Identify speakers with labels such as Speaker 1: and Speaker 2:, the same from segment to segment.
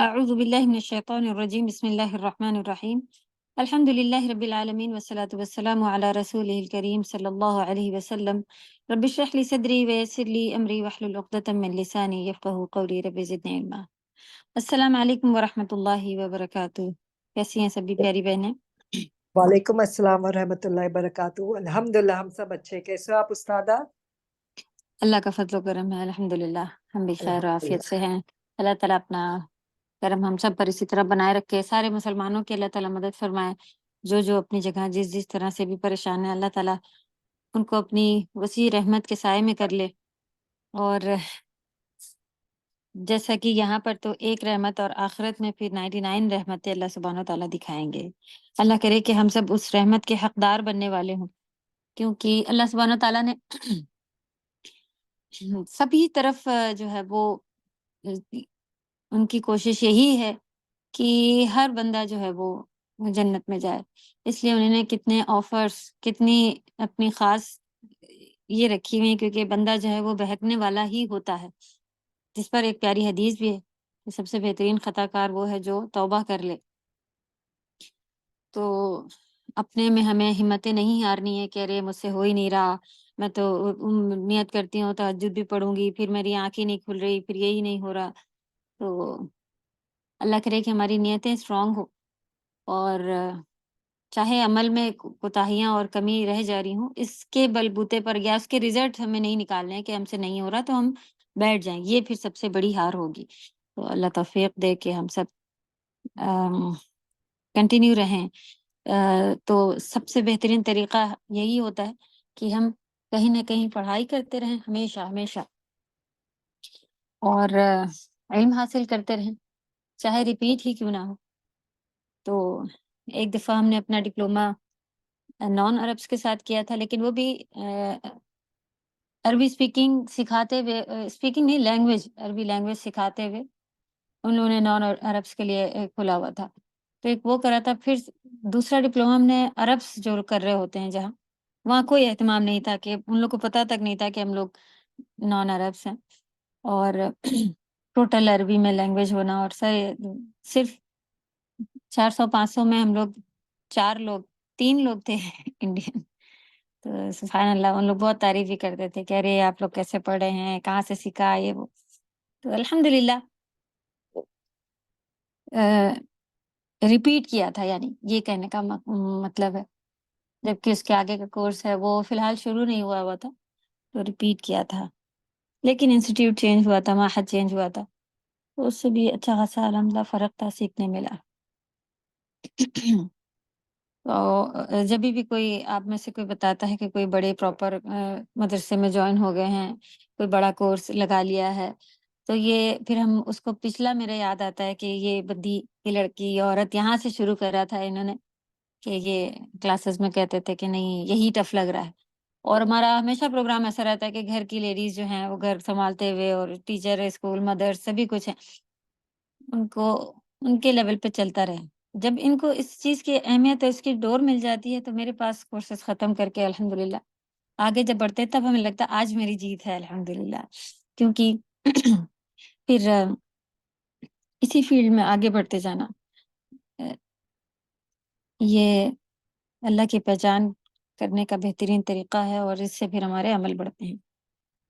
Speaker 1: اعوذ باللہ من الشیطان الرجیم بسم اللہ الرحمن الرحیم الحمد للہ رب العالمین والصلاة والسلام علی رسولہ الکریم صلی اللہ علیہ وسلم رب اشرح لی صدری ویسر لی امری واحلل عقدۃ من لسانی یفقہوا قولی رب زدنی علما۔ السلام علیکم ورحمۃ اللہ وبرکاتہ۔ کیسی ہیں سبھی پیاری بہنیں؟
Speaker 2: وعلیکم السلام ورحمۃ اللہ وبرکاتہ۔ الحمدللہ ہم سب اچھے، کیسے ہو آپ استاذہ؟
Speaker 1: اللہ کا فضل و کرم ہے، الحمدللہ ہم بھی خیر و عافیت سے ہیں۔ اللہ تعالیٰ اپنا کرم ہم سب پر اسی طرح بنائے رکھے، سارے مسلمانوں کی اللہ تعالیٰ مدد فرمائے، جو اپنی جگہ جس طرح سے بھی پریشان ہے، اللہ تعالیٰ ان کو اپنی وسیع رحمت کے سائے میں کر لے۔ اور جیسا کہ یہاں پر تو ایک رحمت اور آخرت میں پھر 99 رحمتیں اللہ سبحانہ و تعالیٰ دکھائیں گے۔ اللہ کرے کہ ہم سب اس رحمت کے حقدار بننے والے ہوں، کیونکہ اللہ سبحانہ و تعالیٰ نے سبھی طرف جو ہے وہ ان کی کوشش یہی ہے کہ ہر بندہ جو ہے وہ جنت میں جائے، اس لیے انہوں نے کتنے آفرز، کتنی اپنی خاص یہ رکھی ہوئی ہیں، کیونکہ بندہ جو ہے وہ بہکنے والا ہی ہوتا ہے، جس پر ایک پیاری حدیث بھی ہے کہ سب سے بہترین خطا کار وہ ہے جو توبہ کر لے۔ تو اپنے میں ہمیں ہمتیں نہیں ہارنی ہے کہ ارے مجھ سے ہو ہی نہیں رہا، میں تو نیت کرتی ہوں تہجد بھی پڑھوں گی، پھر میری آنکھیں نہیں کھل رہی، پھر یہی نہیں ہو رہا۔ تو اللہ کرے کہ ہماری نیتیں اسٹرانگ ہو، اور چاہے عمل میں کوتاہیاں اور کمی رہ جا رہی ہوں، اس کے بلبوتے پر یا اس کے ریزلٹ ہمیں نہیں نکالنے ہیں کہ ہم سے نہیں ہو رہا تو ہم بیٹھ جائیں، یہ پھر سب سے بڑی ہار ہوگی۔ تو اللہ توفیق دے کہ ہم سب کنٹینیو رہیں۔ تو سب سے بہترین طریقہ یہی ہوتا ہے کہ ہم کہیں نہ کہیں پڑھائی کرتے رہیں، ہمیشہ ہمیشہ، اور علم حاصل کرتے رہیں، چاہے ریپیٹ ہی کیوں نہ ہو۔ تو ایک دفعہ ہم نے اپنا ڈپلومہ نان عربس کے ساتھ کیا تھا، لیکن وہ بھی عربی اسپیکنگ سکھاتے ہوئے، اسپیکنگ نہیں، لینگویج، عربی لینگویج سکھاتے ہوئے انہوں نے نان عربس کے لیے کھولا ہوا تھا، تو ایک وہ کرا تھا۔ پھر دوسرا ڈپلومہ ہم نے عربس جو کر رہے ہوتے ہیں جہاں، وہاں کوئی اہتمام نہیں تھا، کہ ان لوگ کو پتہ تک نہیں تھا کہ ہم لوگ نان عربس ہیں، اور ٹوٹل عربی میں لینگویج ہونا، اور صرف 400-500 میں ہم لوگ 3 لوگ تھے انڈین۔ تو سبحان اللہ، ان لوگ بہت تعریف بھی کرتے تھے کہ ارے آپ لوگ کیسے پڑھ رہے ہیں، کہاں سے سیکھا یہ وہ۔ تو الحمدللہ ریپیٹ کیا تھا، یعنی یہ کہنے کا مطلب ہے، جبکہ اس کے آگے کا کورس ہے وہ فی الحال شروع نہیں ہوا تھا، تو ریپیٹ کیا تھا، لیکن انسٹیٹیوٹ چینج ہوا تھا، معہد چینج ہوا تھا، تو اس سے بھی اچھا خاصا الحمدللہ فرق تھا، سیکھنے ملا۔ تو جب بھی کوئی آپ میں سے کوئی بتاتا ہے کہ کوئی بڑے پراپر مدرسے میں جوائن ہو گئے ہیں، کوئی بڑا کورس لگا لیا ہے، تو یہ پھر ہم اس کو پچھلا میرا یاد آتا ہے کہ یہ بدی کی لڑکی عورت یہاں سے شروع کرا تھا انہوں نے، کہ یہ کلاسز میں کہتے تھے کہ نہیں یہی ٹف لگ رہا ہے، اور ہمارا ہمیشہ پروگرام ایسا رہتا ہے کہ گھر کی لیڈیز جو ہیں وہ گھر سنبھالتے ہوئے، اور ٹیچر، اسکول، مدرس سبھی کچھ ہیں، ان کو ان کے لیول پہ چلتا رہے۔ جب ان کو اس چیز کی اہمیت ہے، اس کی ڈور مل جاتی ہے، تو میرے پاس کورسز ختم کر کے الحمدللہ آگے جب بڑھتے ہیں، تب ہمیں لگتا ہے آج میری جیت ہے الحمدللہ، کیونکہ پھر اسی فیلڈ میں آگے بڑھتے جانا یہ اللہ کی پہچان کرنے کا بہترین طریقہ ہے، اور اس سے پھر ہمارے عمل بڑھتے ہیں۔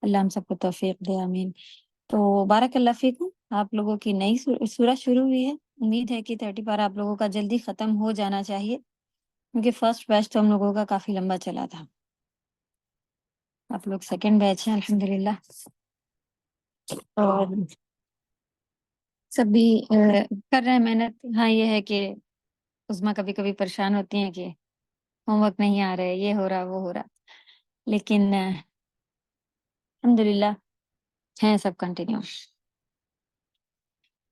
Speaker 1: اللہ ہم سب کو توفیق دے، آمین۔ تو بارک اللہ فیکم، آپ لوگوں کی نئی سورہ شروع ہوئی ہے، امید ہے کہ 30 پارہ آپ لوگوں کا جلدی ختم ہو جانا چاہیے، کیونکہ فرسٹ بیچ تو ہم لوگوں کا کافی لمبا چلا تھا، آپ لوگ سیکنڈ بیچ ہیں الحمدللہ، اور سب بھی کر رہے ہیں محنت۔ ہاں یہ ہے کہ عظمیٰ کبھی کبھی پریشان ہوتی ہیں کہ ہوم ورک نہیں آ رہے، یہ ہو رہا وہ ہو رہا، لیکن الحمدللہ ہیں سب کنٹینیو۔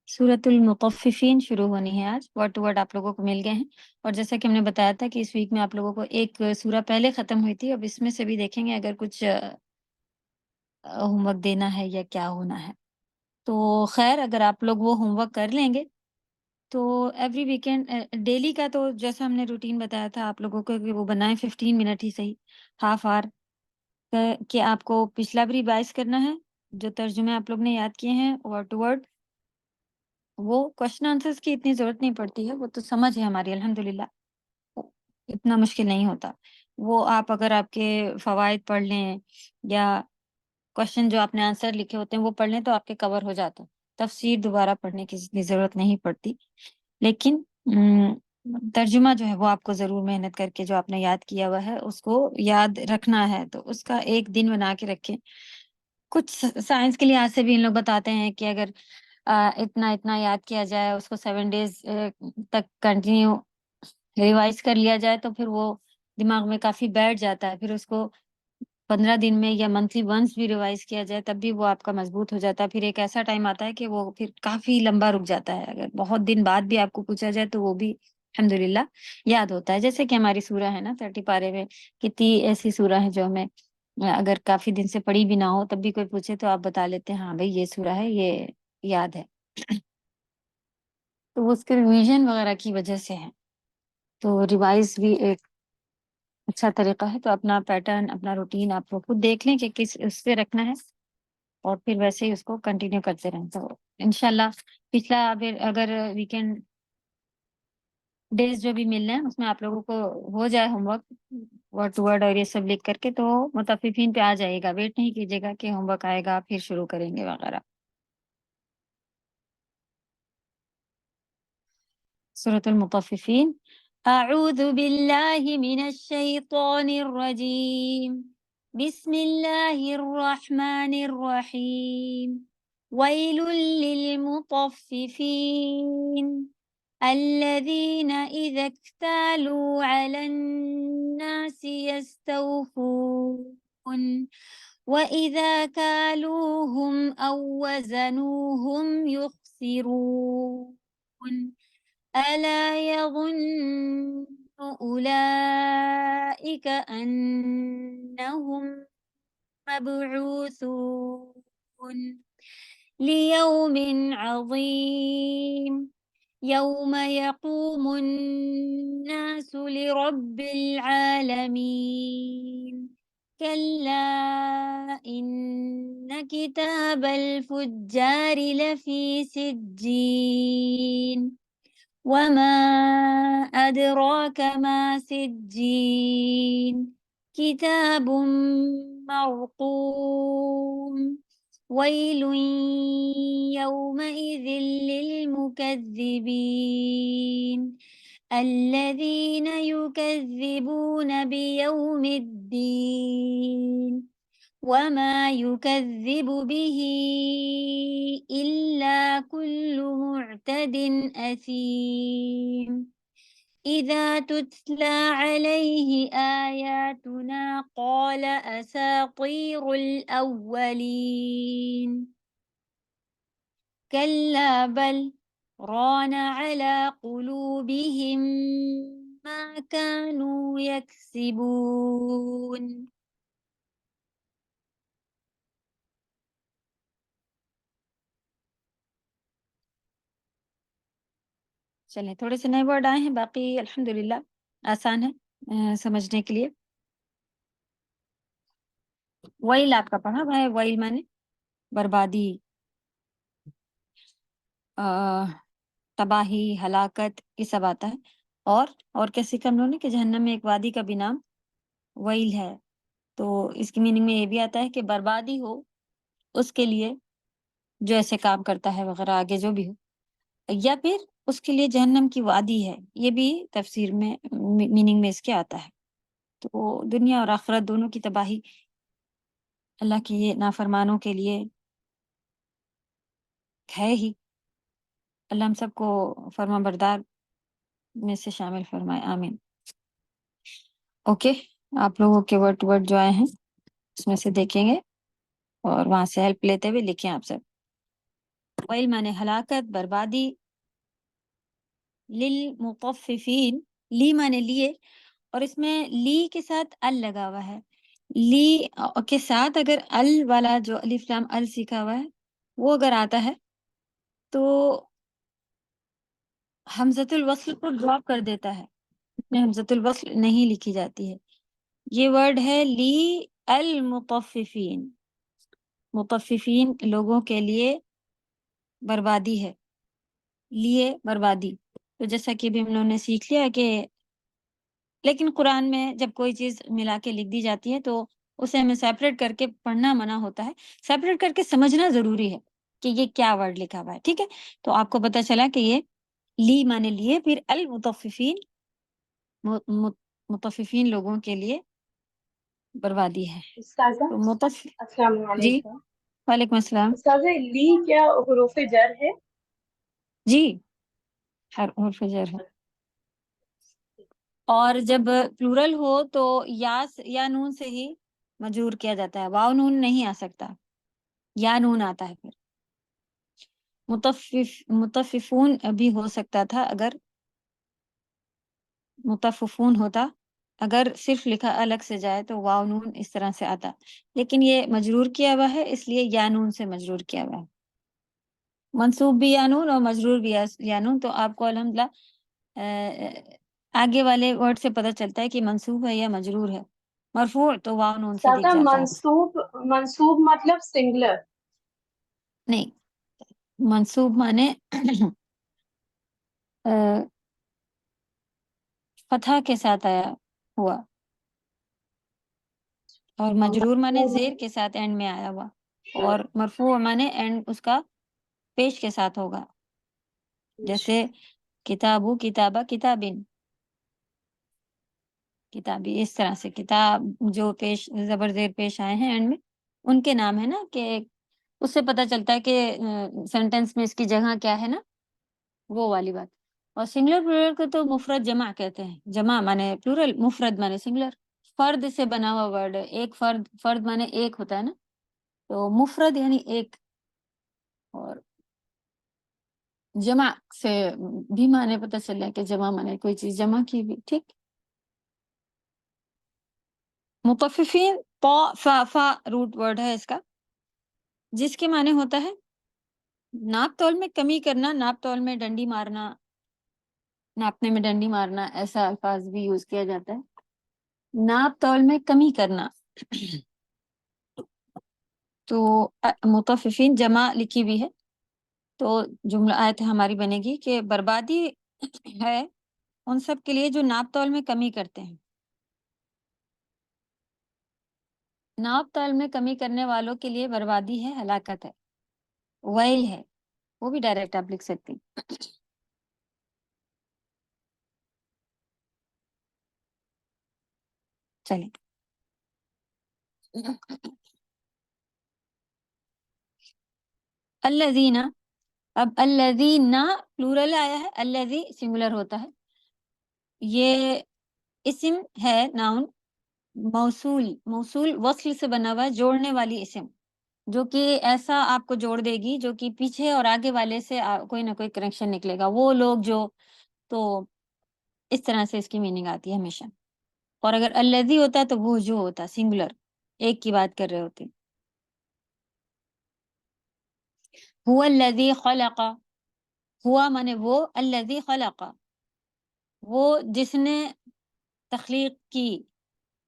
Speaker 1: سورۃ المطففین شروع ہونی ہے آج، ورڈ ٹو ورڈ آپ لوگوں کو مل گئے ہیں، اور جیسا کہ ہم نے بتایا تھا کہ اس ویک میں آپ لوگوں کو ایک سورہ پہلے ختم ہوئی تھی، اب اس میں سے بھی دیکھیں گے اگر کچھ ہوم ورک دینا ہے یا کیا ہونا ہے، تو خیر اگر آپ لوگ وہ ہوم ورک کر لیں گے تو ایوری ویکینڈ ڈیلی کا تو جیسا ہم نے روٹین بتایا تھا آپ لوگوں کو کہ وہ بنائیں 15 منٹ ہی صحیح، ہاف آور، کہ آپ کو پچھلا بھی ریوائز کرنا ہے، جو ترجمے آپ لوگ نے یاد کیے ہیں ورڈ ٹو ورڈ، وہ کوشچن آنسرس کی اتنی ضرورت نہیں پڑتی ہے، وہ تو سمجھ ہے ہماری الحمدللہ، اتنا مشکل نہیں ہوتا۔ وہ آپ اگر آپ کے فوائد پڑھ لیں یا کوشچن جو آپ نے آنسر لکھے ہوتے ہیں وہ پڑھ لیں تو آپ کے کور ہو جاتا ہے، تفسیر دوبارہ پڑھنے کی اتنی ضرورت نہیں پڑتی۔ لیکن ترجمہ جو ہے وہ آپ کو ضرور محنت کر کے جو آپ نے یاد کیا ہوا ہے اس کو یاد رکھنا ہے، تو اس کا ایک دن بنا کے رکھیں۔ کچھ سائنس کے لحاظ سے بھی ان لوگ بتاتے ہیں کہ اگر اتنا اتنا یاد کیا جائے، اس کو 7 days تک کنٹینیو ریوائز کر لیا جائے تو پھر وہ دماغ میں کافی بیٹھ جاتا ہے، پھر اس کو 15 دن میں یا منتھلی ونس بھی ریوائز کیا جائے تب بھی وہ آپ کا مضبوط ہو جاتا ہے۔ پھر ایک ایسا ٹائم آتا ہے کہ وہ پھر کافی لمبا رک جاتا ہے، اگر بہت دن بعد بھی آپ کو پوچھا جائے تو وہ بھی الحمدللہ یاد ہوتا ہے۔ جیسے کہ ہماری سورہ ہے نا 30 پارے میں، کتنی ایسی سورہ ہیں جو ہمیں اگر کافی دن سے پڑھی بھی نہ ہو تب بھی کوئی پوچھے تو آپ بتا لیتے ہیں ہاں بھائی یہ سورہ ہے، یہ یاد ہے۔ تو وہ اس کے ریویژن وغیرہ کی وجہ سے ہے، تو ریوائز بھی ایک اچھا طریقہ ہے۔ تو اپنا پیٹرن، اپنا روٹین آپ کو خود دیکھ لیں کہ کس اس پہ رکھنا ہے اور پھر ویسے ہی اس کو کنٹینیو کرتے رہیں۔ تو انشاءاللہ پچھلا اگر ویکینڈ ڈیز جو بھی مل رہے ہیں اس میں آپ لوگوں کو ہو جائے homework word to word اور یہ سب لکھ کر کے، تو متفقین پہ آ جائے گا، ویٹ نہیں کیجیے گا کہ ہوم ورک آئے گا پھر شروع کریں گے وغیرہ۔ سورة المطففین، اعوذ باللہ من الشیطان الرجیم، بسم اللہ الرحمن الرحیم، ویل للمطففین الذین اذا اکتالوا علی الناس یستوفون وَإِذَا كَالُوهُمْ أَو وَّزَنُوهُمْ يُخْسِرُونَ أَلَا يَظُنُّ أُولَئِكَ أَنَّهُمْ مَبْعُوثُونَ لِيَوْمٍ عَظِيمٍ يَوْمَ يَقُومُ النَّاسُ لِرَبِّ الْعَالَمِينَ كَلَّا إِنَّ كِتَابَ الْفُجَّارِ لَفِي سِجِّينٍ وَمَا أَدْرَاكَ مَا سِجِّينٌ كِتَابٌ مَّرْقُومٌ وَيْلٌ يَوْمَئِذٍ لِّلْمُكَذِّبِينَ الَّذِينَ يُكَذِّبُونَ بِيَوْمِ الدِّينِ وَمَا يُكَذِّبُ بِهِ إِلَّا كُلُّ مُعْتَدٍ أَثِيمٍ إِذَا تُتْلَى عَلَيْهِ آيَاتُنَا قَالَ أَسَاطِيرُ الْأَوَّلِينَ كَلَّا بَلْ رَانَ عَلَى قُلُوبِهِم مَّا كَانُوا يَكْسِبُونَ۔ چلیں تھوڑے سے نئے ورڈ آئے ہیں، باقی الحمدللہ آسان ہے سمجھنے کے لیے۔ ویل آپ کا پڑھا ہوا ہے، ویل مانے بربادی، تباہی، ہلاکت، یہ سب آتا ہے۔ اور کیا سیکھا ہم لوگوں نے کہ جہنم میں ایک وادی کا بھی نام ویل ہے، تو اس کی میننگ میں یہ بھی آتا ہے کہ بربادی ہو اس کے لیے جو ایسے کام کرتا ہے وغیرہ، آگے جو بھی ہو، یا پھر اس کے لیے جہنم کی وادی ہے، یہ بھی تفسیر میں میننگ میں اس کے آتا ہے۔ تو دنیا اور آخرت دونوں کی تباہی اللہ کی یہ نافرمانوں کے لیے ہے ہی۔ اللہ ہم سب کو فرما بردار میں سے شامل فرمائے، آمین۔ اوکے، آپ لوگوں کے ورڈ ٹو ورڈ جو آئے ہیں اس میں سے دیکھیں گے اور وہاں سے ہیلپ لیتے ہوئے لکھیں آپ سب۔ ویل مانے ہلاکت، بربادی، للمطففین، لی مانے لیے، اور اس میں لی کے ساتھ ال لگا ہوا ہے۔ لی کے ساتھ اگر ال والا جو الف لام ال سیکھا ہوا ہے وہ اگر آتا ہے تو حمزۃ الوصل کو ڈراپ کر دیتا ہے، اس میں حمزۃ الوصل نہیں لکھی جاتی ہے۔ یہ ورڈ ہے لی المطففین، مطففین لوگوں کے لیے بربادی ہے، لیے بربادی. تو جیسا کہ بھی ہم لوگوں نے سیکھ لیا کہ لیکن قرآن میں جب کوئی چیز ملا کے لکھ دی جاتی ہے تو اسے ہمیں سیپریٹ کر کے پڑھنا منع ہوتا ہے، سیپریٹ کر کے سمجھنا ضروری ہے کہ یہ کیا ورڈ لکھا ہوا ہے. ٹھیک ہے، تو آپ کو پتہ چلا کہ یہ لی مانے لیے، پھر المطففین مطففین لوگوں کے لیے بربادی ہے.
Speaker 3: استاذہ
Speaker 1: تو
Speaker 3: السلام
Speaker 1: جی
Speaker 3: علیکم.
Speaker 1: وعلیکم السلام.
Speaker 3: استاذہ لی کیا حروف جر ہے؟
Speaker 1: جی حرف جر ہے، اور جب پلورل ہو تو یا نون سے ہی مجرور کیا جاتا ہے، واو نون نہیں آ سکتا، یا نون آتا ہے. پھر مطففون بھی ہو سکتا تھا اگر مطففون ہوتا، اگر صرف لکھا الگ سے جائے تو واو نون اس طرح سے آتا، لیکن یہ مجرور کیا ہوا ہے اس لیے یا نون سے مجرور کیا ہوا ہے. منصوب بھی یا نون اور مجرور بھی یا نون. تو آپ کو الحمدللہ آگے والے ورڈ سے پتہ چلتا ہے کہ منصوب ہے یا مجرور ہے. مرفوع تو واو نون سے دکھ
Speaker 3: استاذہ
Speaker 1: جاتا ہے.
Speaker 3: منصوب مطلب سنگلر؟
Speaker 1: نہیں، منصوب مانے فتحہ کے ساتھ آیا ہوا، اور مجرور مانے زیر کے ساتھ اینڈ میں آیا ہوا، اور مرفوع مانے اینڈ اس کا پیش کے ساتھ ہوگا. جیسے کتابو کتابہ کتابن، کتابی اس طرح سے کتاب جو پیش زبر زیر پیش آئے ہیں اینڈ میں ان کے نام ہے نا، کہ اس سے پتہ چلتا ہے کہ سینٹینس میں اس کی جگہ کیا ہے نا، وہ والی بات. اور سنگولر پلورل کو تو مفرد جمع کہتے ہیں. جمع مانے پلورل، مفرد مانے سنگولر. فرد سے بنا ہوا ورڈ ہے، ایک فرد مانے ایک ہوتا ہے نا، تو مفرد یعنی ایک. اور جمع سے بھی مانے پتہ چل ہے کہ جمع مانے کوئی چیز جمع کی بھی. ٹھیک، مطففین فا روٹ ورڈ ہے اس کا، جس کے معنی ہوتا ہے ناپ تول میں کمی کرنا، ناپ تول میں ڈنڈی مارنا، ناپنے میں ڈنڈی مارنا، ایسا الفاظ بھی یوز کیا جاتا ہے. ناپ تول میں کمی کرنا. تو مطففین جمع لکھی بھی ہے، تو جملہ آیت ہماری بنے گی کہ بربادی ہے ان سب کے لیے جو ناپ تول میں کمی کرتے ہیں. ناپ تول میں کمی کرنے والوں کے لیے بربادی ہے، ہلاکت ہے، ویل ہے. وہ بھی ڈائریکٹ آپ لکھ سکتی. چلیں الذین، اب الذین پلورل آیا ہے، الذی سنگولر ہوتا ہے. یہ اسم ہے، ناؤن، موصول وصل سے بنا ہوا ہے، جوڑنے والی اسم، جو کہ ایسا آپ کو جوڑ دے گی جو کہ پیچھے اور آگے والے سے کوئی نہ کوئی کنیکشن نکلے گا. وہ لوگ جو، تو اس طرح سے اس کی میننگ آتی ہے ہمیشہ. اور اگر الذی ہوتا ہے تو وہ جو ہوتا سنگولر، ایک کی بات کر رہے ہوتے. هو الذی خلق، ہوا مانے وہ، الذی خلق وہ جس نے تخلیق کی،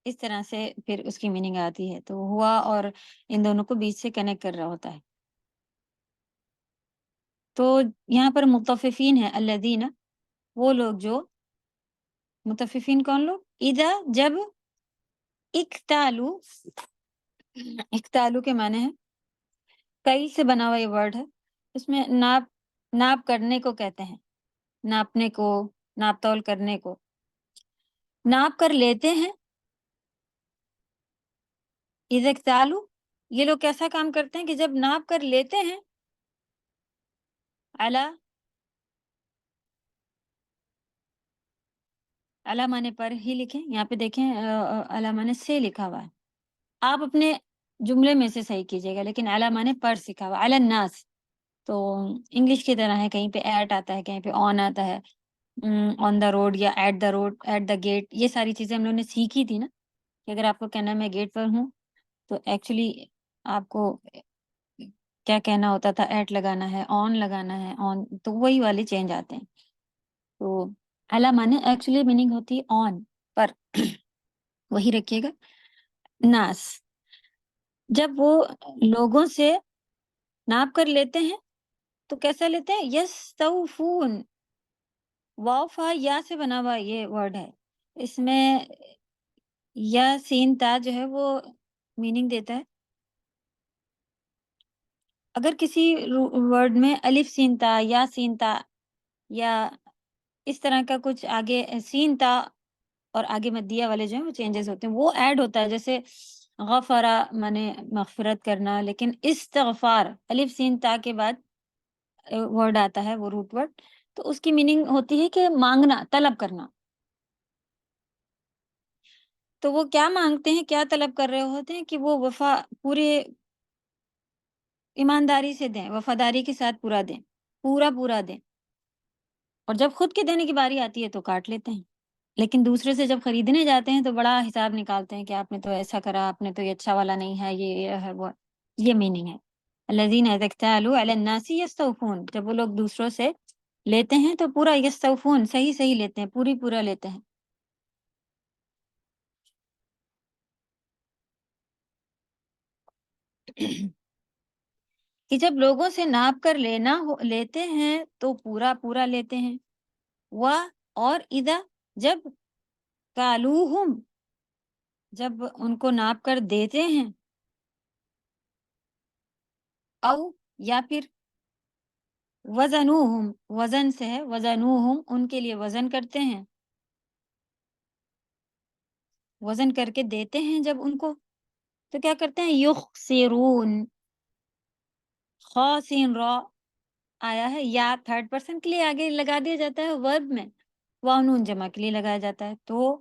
Speaker 1: اس طرح سے پھر اس کی میننگ آتی ہے. تو ہوا اور ان دونوں کو بیچ سے کنیکٹ کر رہا ہوتا ہے. تو یہاں پر مطففین ہے الذین، وہ لوگ جو، مطففین کون لوگ؟ اذا جب، اکتالو، اکتالو کے معنی ہے، کئی سے بنا ہوا یہ ورڈ ہے، اس میں ناپ کرنے کو کہتے ہیں، ناپنے کو، ناپ تول کرنے کو. ناپ کر لیتے ہیں، اذا اکتالو، یہ لوگ کیسا کام کرتے ہیں کہ جب ناپ کر لیتے ہیں، علی معنی پر ہی لکھیں. یہاں پہ دیکھیں علی معنی سے لکھا ہوا ہے، آپ اپنے جملے میں سے صحیح کیجیے گا، لیکن علی معنی پر سکھا ہوا، علی الناس. تو انگلش کی طرح ہے، کہیں پہ ایٹ آتا ہے، کہیں پہ آن آتا ہے، آن دا روڈ یا at the road, at the gate. یہ ساری چیزیں ہم لوگوں نے سیکھی تھی نا، کہ اگر آپ کو کہنا میں گیٹ پر ہوں تو ایکچولی آپ کو کیا کہنا ہوتا تھا، ایٹ لگانا ہے، آن لگانا ہے، آن. تو وہی والے چینج آتے ہیں. تو علی معنی ایکچولی میننگ ہوتی ہے آن، پر. وہی رکھیے گا. ناس، جب وہ لوگوں سے ناپ کر لیتے ہیں تو کیسا لیتے ہیں؟ یستوفون، واو فا یا سے بنا ہوا یہ ورڈ ہے، اس میں یا سین تا جو ہے وہ میننگ دیتا ہے. اگر کسی ورڈ میں الف سین تا یا سین تا یا اس طرح کا کچھ آگے سین تا اور آگے مدیہ والے جو ہیں وہ چینجز ہوتے ہیں، وہ ایڈ ہوتا ہے. جیسے غفرا مانے مغفرت کرنا، لیکن استغفار الف سین تا کے بعد ورڈ آتا ہے، وہ روٹ ورڈ، تو اس کی میننگ ہوتی ہے کہ مانگنا، طلب کرنا. تو وہ کیا مانگتے ہیں، کیا طلب کر رہے ہوتے ہیں کہ وہ وفا پورے ایمانداری سے دیں، وفاداری کے ساتھ پورا دیں، پورا دیں. اور جب خود کے دینے کی باری آتی ہے تو کاٹ لیتے ہیں. لیکن دوسرے سے جب خریدنے جاتے ہیں تو بڑا حساب نکالتے ہیں کہ آپ نے تو ایسا کرا، آپ نے تو یہ اچھا والا نہیں ہے، یہ ہے وہ. یہ میننگ ہے الذین اذا اکتالوا علی الناس یستوفون. جب وہ لوگ دوسروں سے لیتے ہیں تو پورا یستوفون، صحیح لیتے ہیں، پورا لیتے ہیں. کہ جب لوگوں سے ناپ کر لیتے ہیں تو پورا لیتے ہیں. اور اذا جب کالوہم جب ان کو ناپ کر دیتے ہیں، او یا پھر وزنوہم، وزن سے ہے، وزنوہم ان کے لیے وزن کرتے ہیں، وزن کر کے دیتے ہیں جب ان کو، تو کیا کرتے ہیں؟ یخسرون، خاسین را آیا ہے، یا تھرڈ پرسن کے لیے آگے لگا دیا جاتا ہے ورب میں، واو نون جمع کے لیے لگایا جاتا ہے، تو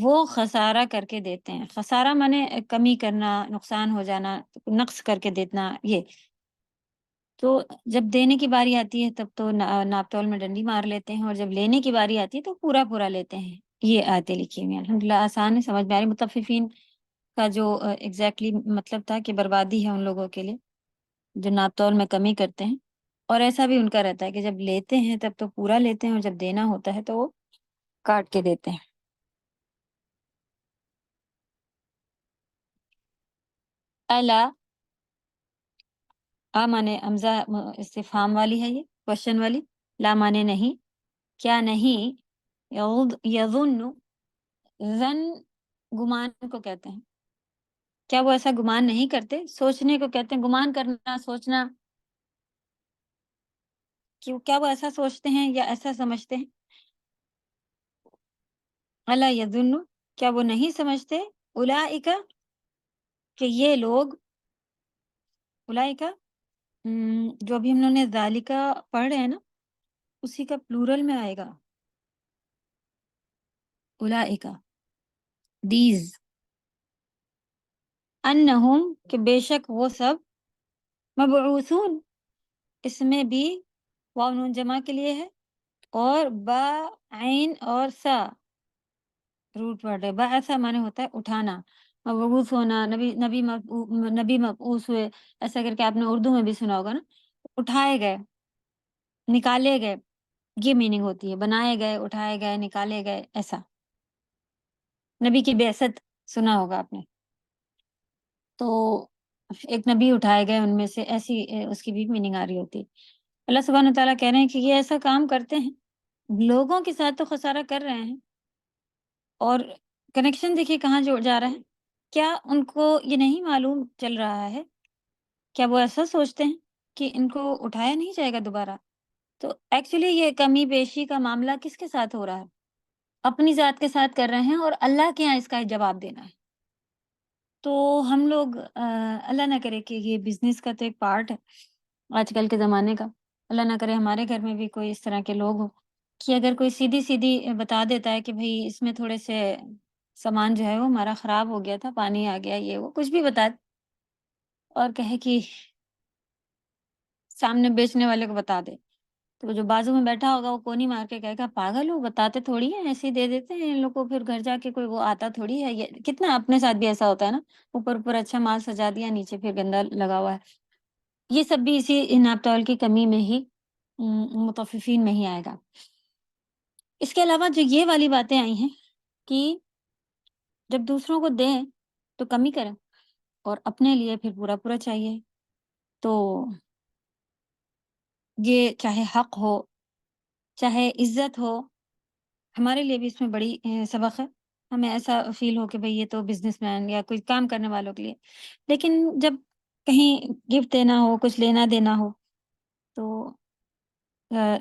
Speaker 1: وہ خسارہ کر کے دیتے ہیں. خسارہ مانے کمی کرنا، نقصان ہو جانا، نقص کر کے دینا. یہ تو جب دینے کی باری آتی ہے تب تو ناپ تول میں ڈنڈی مار لیتے ہیں، اور جب لینے کی باری آتی ہے تو پورا لیتے ہیں. یہ آیتیں لکھی ہوئی ہیں، الحمدللہ آسان ہے، سمجھ میں آ رہی. مطففین کا جو ایگزیکٹلی مطلب تھا کہ بربادی ہے ان لوگوں کے لیے جو ناپ تول میں کمی کرتے ہیں. اور ایسا بھی ان کا رہتا ہے کہ جب لیتے ہیں تب تو پورا لیتے ہیں، اور جب دینا ہوتا ہے تو وہ کاٹ کے دیتے ہیں. الا مانے حمزہ استفہام والی ہے، یہ کوشچن والی. لا مانے نہیں، کیا نہیں، یظن، ظن گمان کو کہتے ہیں. کیا وہ ایسا گمان نہیں کرتے؟ سوچنے کو کہتے ہیں، گمان کرنا، سوچنا. کیا وہ ایسا سوچتے ہیں یا ایسا سمجھتے ہیں؟ الا یظن، کیا وہ نہیں سمجھتے، اولئک کہ یہ لوگ، اولئک جو ابھی ہم نے ذالکا پڑھ رہے ہیں نا، اسی کا پلورل میں آئے گا اولئک، دیز، انہم کہ بے شک وہ سب، مبعوثون، اس میں بھی واو نون جمع کے لیے ہے، اور با عین اور سا روٹ ورڈ ہے. بعثا مانے ہوتا ہے اٹھانا، مبعوث ہونا، نبی مبعوث ہوئے، ایسا کر کے آپ نے اردو میں بھی سنا ہوگا نا، اٹھائے گئے، نکالے گئے، یہ میننگ ہوتی ہے. بنائے گئے، اٹھائے گئے، نکالے گئے، ایسا. نبی کی بعثت سنا ہوگا آپ نے، تو ایک نبی اٹھائے گئے ان میں سے، ایسی اس کی بھی میننگ آ رہی ہوتی ہے. اللہ سبحانہ وتعالیٰ کہہ رہے ہیں کہ یہ ایسا کام کرتے ہیں، لوگوں کے ساتھ تو خسارہ کر رہے ہیں. اور کنیکشن دیکھیے کہاں جا رہا ہے. کیا ان کو یہ نہیں معلوم چل رہا ہے، کیا وہ ایسا سوچتے ہیں کہ ان کو اٹھایا نہیں جائے گا دوبارہ؟ تو ایکچولی یہ کمی بیشی کا معاملہ کس کے ساتھ ہو رہا ہے؟ اپنی ذات کے ساتھ کر رہے ہیں، اور اللہ کے یہاں اس کا جواب دینا ہے. تو ہم لوگ اللہ نہ کرے کہ یہ بزنس کا تو ایک پارٹ ہے آج کل کے زمانے کا. اللہ نہ کرے ہمارے گھر میں بھی کوئی اس طرح کے لوگ ہوں کہ اگر کوئی سیدھی بتا دیتا ہے کہ بھئی اس میں تھوڑے سے سامان جو ہے وہ ہمارا خراب ہو گیا تھا، پانی آ گیا، یہ وہ کچھ بھی بتا، اور کہے کہ سامنے بیچنے والے کو بتا دے، تو جو بازو میں بیٹھا ہوگا وہ کونی مار کے کہے گا پاگل ہو، بتاتے تھوڑی ہیں، ایسے ہی دے دیتے ہیں ان لوگ کو، پھر گھر جا کے کوئی وہ آتا تھوڑی ہے. یہ کتنا اپنے ساتھ بھی ایسا ہوتا ہے نا، اوپر اچھا مال سجا دیا، نیچے پھر گندا لگا ہوا ہے. یہ سب بھی اسی ناپ تول کی کمی میں ہی، مطففین میں ہی آئے گا. اس کے علاوہ جو یہ والی باتیں آئی ہیں کہ جب دوسروں کو دیں تو کمی کریں، اور اپنے لیے پھر پورا پورا چاہیے۔ تو یہ چاہے حق ہو، چاہے عزت ہو، ہمارے لیے بھی اس میں بڑی سبق ہے۔ ہمیں ایسا فیل ہو کہ بھئی یہ تو بزنس مین یا کوئی کام کرنے والوں کے لیے، لیکن جب کہیں گفٹ دینا ہو، کچھ لینا دینا ہو، تو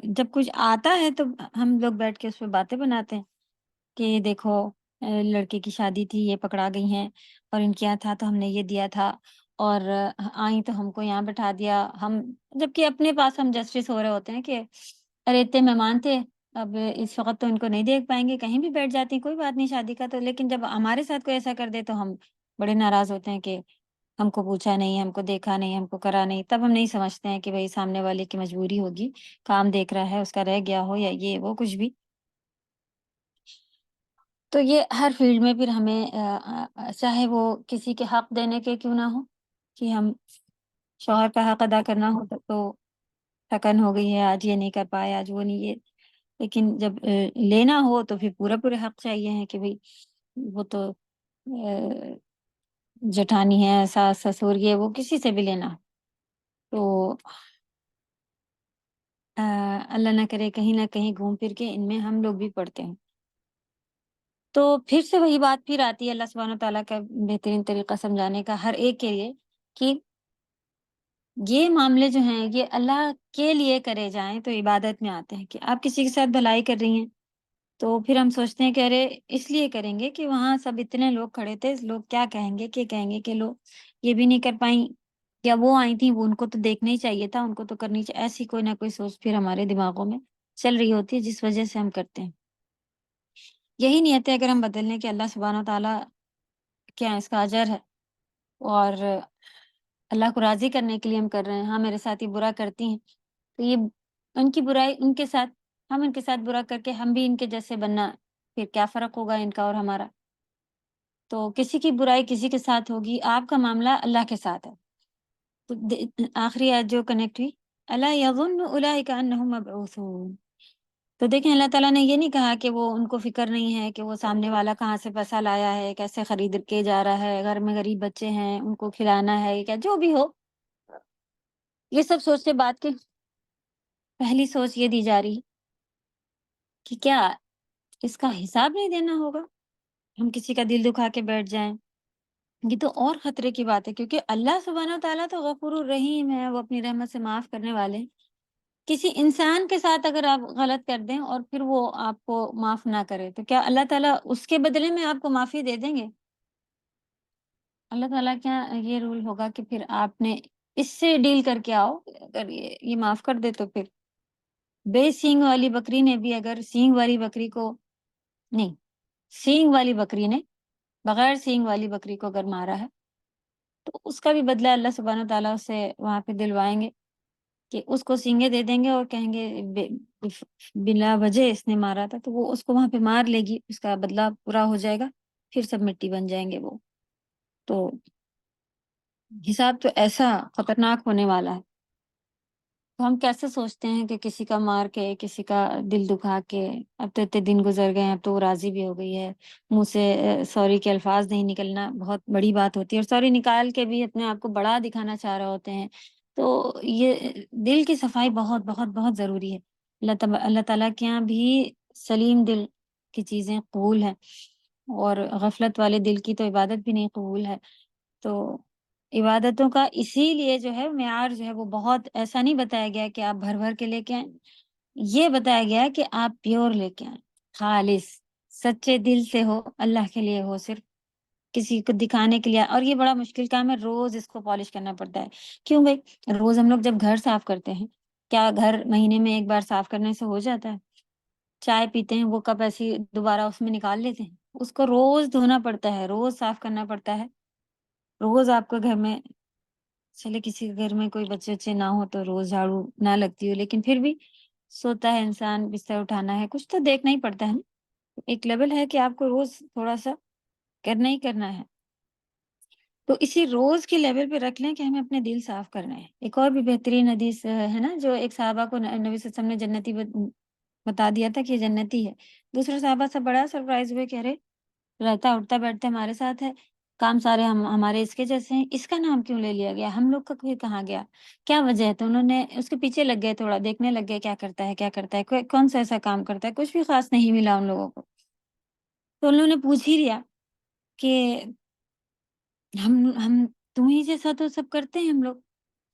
Speaker 1: جب کچھ آتا ہے تو ہم لوگ بیٹھ کے اس پہ باتیں بناتے ہیں کہ دیکھو لڑکے کی شادی تھی، یہ پکڑا گئی ہیں، اور ان کے یہاں تھا تو ہم نے یہ دیا تھا، اور آئیں تو ہم کو یہاں بٹھا دیا۔ ہم جبکہ اپنے پاس ہم جسٹس ہو رہے ہوتے ہیں کہ ارے اتنے مہمان تھے، اب اس وقت تو ان کو نہیں دیکھ پائیں گے، کہیں بھی بیٹھ جاتی ہیں، کوئی بات نہیں شادی کا تو، لیکن جب ہمارے ساتھ کوئی ایسا کر دے تو ہم بڑے ناراض ہوتے ہیں کہ ہم کو پوچھا نہیں، ہم کو دیکھا نہیں، ہم کو کرا نہیں۔ تب ہم نہیں سمجھتے ہیں کہ بھئی سامنے والے کی مجبوری ہوگی، کام دیکھ رہا ہے، اس کا رہ گیا ہو یا یہ وہ کچھ بھی۔ تو یہ ہر فیلڈ میں پھر ہمیں چاہے وہ کسی کے حق دینے کے کیوں نہ ہو، کہ ہم شوہر کا حق ادا کرنا ہو تو تھکن ہو گئی ہے، آج یہ نہیں کر پائے، آج وہ نہیں یہ، لیکن جب لینا ہو تو پھر پورا پورے حق چاہیے ہیں کہ بھئی وہ تو جٹھانی ہے، ساس سسر، یہ وہ کسی سے بھی لینا تو اللہ نہ کرے کہیں نہ کہیں گھوم پھر کے ان میں ہم لوگ بھی پڑتے ہیں۔ تو پھر سے وہی بات پھر آتی ہے اللہ سبحانہ تعالیٰ کا بہترین طریقہ سمجھانے کا ہر ایک کے لیے، کہ یہ معاملے جو ہیں یہ اللہ کے لیے کرے جائیں تو عبادت میں آتے ہیں۔ کہ آپ کسی کے ساتھ بھلائی کر رہی ہیں تو پھر ہم سوچتے ہیں کہ ارے اس لیے کریں گے کہ وہاں سب اتنے لوگ کھڑے تھے، لوگ کیا کہیں گے، کہ کہیں گے کہ لوگ یہ بھی نہیں کر پائیں، یا وہ آئی تھیں، وہ ان کو تو دیکھنا ہی چاہیے تھا، ان کو تو کرنی چاہیے، ایسی کوئی نہ کوئی سوچ پھر ہمارے دماغوں میں چل رہی ہوتی ہے جس وجہ سے ہم کرتے ہیں۔ یہی نیت ہے اگر ہم بدل لیں کہ اللہ سبحانہ تعالیٰ کیا اس کا اجر ہے، اور اللہ کو راضی کرنے کے لیے ہم کر رہے ہیں۔ ہاں میرے ساتھ یہ برا کرتی ہیں تو یہ ان کی برائی ان کے ساتھ، ہم ان کے ساتھ برا کر کے ہم بھی ان کے جیسے بننا، پھر کیا فرق ہوگا ان کا اور ہمارا؟ تو کسی کی برائی کسی کے ساتھ ہوگی، آپ کا معاملہ اللہ کے ساتھ ہے۔ تو آخری آیت جو کنیکٹ ہوئی، الا یظن اولئک انہم مبعوثون، تو دیکھیں اللہ تعالیٰ نے یہ نہیں کہا کہ وہ ان کو فکر نہیں ہے کہ وہ سامنے والا کہاں سے پیسہ لایا ہے، کیسے خرید کے جا رہا ہے، گھر میں غریب بچے ہیں ان کو کھلانا ہے، کیا جو بھی ہو، یہ سب سوچ سے بات کی پہلی سوچ یہ دی جا رہی کہ کیا اس کا حساب نہیں دینا ہوگا؟ ہم کسی کا دل دکھا کے بیٹھ جائیں، یہ تو اور خطرے کی بات ہے، کیونکہ اللہ سبحانہ تعالیٰ تو غفور الرحیم ہے، وہ اپنی رحمت سے معاف کرنے والے ہیں۔ کسی انسان کے ساتھ اگر آپ غلط کر دیں اور پھر وہ آپ کو معاف نہ کرے تو کیا اللہ تعالیٰ اس کے بدلے میں آپ کو معافی دے دیں گے؟ اللہ تعالیٰ کیا یہ رول ہوگا کہ پھر آپ نے اس سے ڈیل کر کے آؤ، اگر یہ معاف کر دے تو پھر بے سینگ والی بکری نے بھی اگر سینگ والی بکری کو نہیں، سینگ والی بکری نے بغیر سینگ والی بکری کو اگر مارا ہے تو اس کا بھی بدلہ اللہ سبحانہ تعالیٰ سے وہاں پہ دلوائیں گے، کہ اس کو سینگیں دے دیں گے اور کہیں گے بلا وجہ اس نے مارا تھا، تو وہ اس کو وہاں پہ مار لے گی، اس کا بدلہ پورا ہو جائے گا، پھر سب مٹی بن جائیں گے وہ۔ تو حساب تو ایسا خطرناک ہونے والا ہے، تو ہم کیسے سوچتے ہیں کہ کسی کا مار کے، کسی کا دل دکھا کے، اب تو اتنے دن گزر گئے ہیں، اب تو وہ راضی بھی ہو گئی ہے، منہ سے سوری کے الفاظ نہیں نکلنا بہت بڑی بات ہوتی ہے، اور سوری نکال کے بھی اپنے آپ کو بڑا دکھانا چاہ رہے ہوتے ہیں۔ تو یہ دل کی صفائی بہت بہت بہت ضروری ہے۔ اللہ تعالیٰ کے یہاں بھی سلیم دل کی چیزیں قبول ہیں، اور غفلت والے دل کی تو عبادت بھی نہیں قبول ہے۔ تو عبادتوں کا اسی لیے جو ہے معیار جو ہے وہ بہت ایسا نہیں بتایا گیا کہ آپ بھر بھر کے لے کے آئیں، یہ بتایا گیا کہ آپ پیور لے کے آئیں، خالص سچے دل سے ہو، اللہ کے لیے ہو، صرف کسی کو دکھانے کے لیے۔ اور یہ بڑا مشکل کام ہے، روز اس کو پالش کرنا پڑتا ہے۔ کیوں بھائی؟ روز ہم لوگ جب گھر صاف کرتے ہیں، کیا گھر مہینے میں ایک بار صاف کرنے سے ہو جاتا ہے؟ چائے پیتے ہیں وہ کپ ایسی دوبارہ اس میں نکال لیتے ہیں؟ اس کو روز دھونا پڑتا ہے، روز صاف کرنا پڑتا ہے، روز آپ کو گھر میں، چلے کسی کے گھر میں کوئی بچے بچے نہ ہو تو روز جھاڑو نہ لگتی ہو، لیکن پھر بھی سوتا ہے انسان، بستر اٹھانا ہے، کچھ تو دیکھنا ہی پڑتا ہے نا۔ ایک لیول ہے کہ آپ کو روز تھوڑا سا کرنا ہی کرنا ہے۔ تو اسی روز کے لیول پہ رکھ لیں کہ ہمیں اپنے دل صاف کرنا ہے۔ ایک اور بھی بہترین حدیث ہے نا، جو ایک صحابہ کو نبی صلی اللہ علیہ وسلم نے جنتی بتا دیا تھا کہ یہ جنتی ہے، دوسرے صحابہ سے بڑا سرپرائز ہوئے کہ ارے رہتا اٹھتا بیٹھتا ہمارے ساتھ ہے، کام سارے ہمارے اس کے جیسے ہیں، اس کا نام کیوں لے لیا گیا، ہم لوگ کا کوئی کہاں گیا، کیا وجہ ہے؟ تو انہوں نے اس کے پیچھے لگ گئے، تھوڑا دیکھنے لگ گئے کیا کرتا ہے کیا کرتا ہے، کون سا ایسا کام کرتا ہے، کچھ بھی خاص نہیں ملا ان لوگوں کو. تو انہوں نے پوچھ ہی لیا کہ ہم تمہیں جیسا تو سب کرتے ہیں ہم لوگ،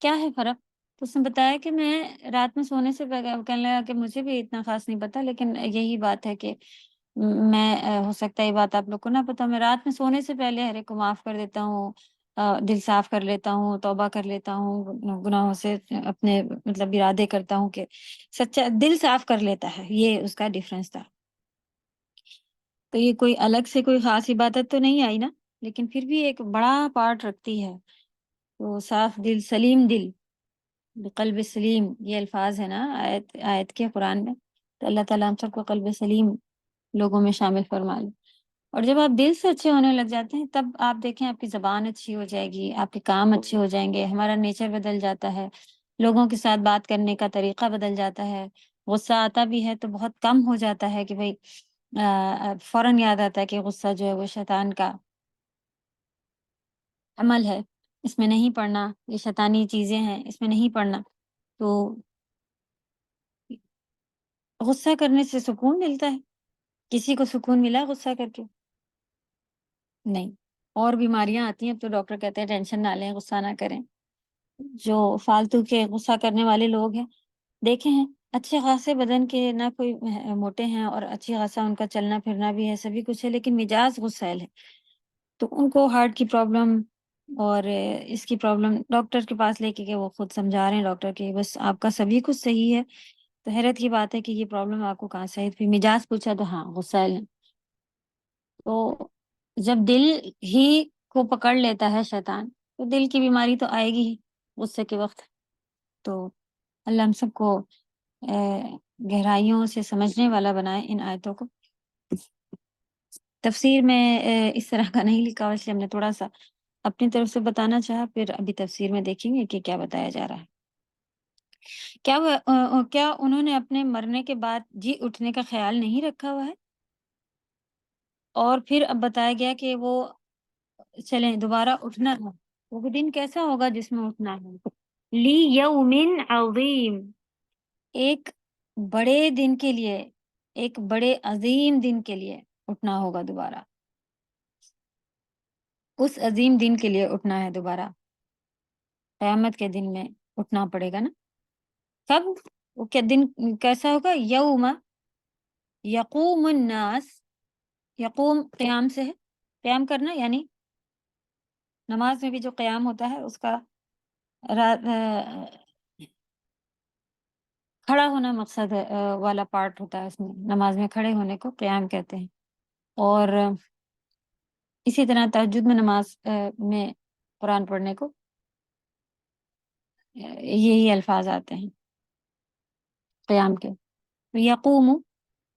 Speaker 1: کیا ہے فرق؟ تو اس نے بتایا کہ میں رات میں سونے سے کہنے لگا کہ مجھے بھی اتنا خاص نہیں پتا، لیکن یہی بات ہے کہ میں ہو سکتا ہے یہ بات آپ لوگ کو نہ پتا، میں رات میں سونے سے پہلے ہر ایک کو معاف کر دیتا ہوں، دل صاف کر لیتا ہوں، توبہ کر لیتا ہوں، گناہوں سے اپنے مطلب ارادے کرتا ہوں کہ سچا دل صاف کر لیتا ہے، یہ اس کا ڈیفرنس تھا. تو یہ کوئی الگ سے کوئی خاص عبادت تو نہیں آئی نا، لیکن پھر بھی ایک بڑا پارٹ رکھتی ہے. تو صاف دل، سلیم دل، بقلب سلیم، یہ الفاظ ہے نا آیت کے قرآن میں. تو اللہ تعالیٰ ہم سب کو قلب سلیم لوگوں میں شامل فرما لے. اور جب آپ دل سے اچھے ہونے لگ جاتے ہیں تب آپ دیکھیں آپ کی زبان اچھی ہو جائے گی، آپ کے کام اچھے ہو جائیں گے، ہمارا نیچر بدل جاتا ہے، لوگوں کے ساتھ بات کرنے کا طریقہ بدل جاتا ہے. غصہ آتا بھی ہے تو بہت کم ہو جاتا ہے کہ بھئی فوراً یاد آتا ہے کہ غصہ جو ہے وہ شیطان کا عمل ہے، اس میں نہیں پڑھنا، یہ شیطانی چیزیں ہیں، اس میں نہیں پڑھنا. تو غصہ کرنے سے سکون ملتا ہے؟ کسی کو سکون ملا غصہ کر کے؟ نہیں. اور بیماریاں آتی ہیں، اب تو ڈاکٹر کہتے ہیں ٹینشن نہ لیں، غصہ نہ کریں. جو فالتو کے غصہ کرنے والے لوگ ہیں دیکھے ہیں، اچھے خاصے بدن کے، نہ کوئی موٹے ہیں اور اچھی خاصا ان کا چلنا پھرنا بھی ہے، سبھی کچھ ہے، لیکن مزاج غصیل ہے. تو ان کو ہارٹ کی پرابلم اور اس کی پرابلم ڈاکٹر کے پاس لے کے کہ وہ خود سمجھا رہے ہیں ڈاکٹر کہ بس آپ کا سبھی کچھ صحیح ہے. تو حیرت کی بات ہے کہ یہ پرابلم آپ کو کہاں سے ہے؟ پھر مزاج پوچھا تو ہاں غصیل ہے. تو جب دل ہی کو پکڑ لیتا ہے شیطان تو دل کی بیماری تو آئے گی ہی غصے کے وقت. تو اللہ ہم سب کو گہرائیوں سے سمجھنے والا بنائے ان آیتوں کو. تفسیر میں اس طرح کا نہیں لکھا، اس لیے ہم نے تھوڑا سا اپنی طرف سے بتانا چاہا، پھر ابھی تفسیر میں دیکھیں گے کہ کیا بتایا جا رہا ہے. کیا انہوں نے اپنے مرنے کے بعد جی اٹھنے کا خیال نہیں رکھا ہوا ہے؟ اور پھر اب بتایا گیا کہ وہ چلیں دوبارہ اٹھنا ہے، وہ دن کیسا ہوگا جس میں اٹھنا ہے؟ لی یوم عظیم، ایک بڑے دن کے لیے، ایک بڑے عظیم دن کے لیے اٹھنا ہوگا دوبارہ. اس عظیم دن کے لیے اٹھنا ہے دوبارہ، قیامت کے دن میں اٹھنا پڑے گا نا. کب؟ وہ کیا دن کیسا ہوگا؟ یوم یقوم الناس، یقوم قیام سے ہے، قیام کرنا یعنی نماز میں بھی جو قیام ہوتا ہے اس کا کھڑا ہونا مقصد والا پارٹ ہوتا ہے، اس میں نماز میں کھڑے ہونے کو قیام کہتے ہیں. اور اسی طرح تہجد میں نماز میں قرآن پڑھنے کو یہی الفاظ آتے ہیں قیام کے. یقوم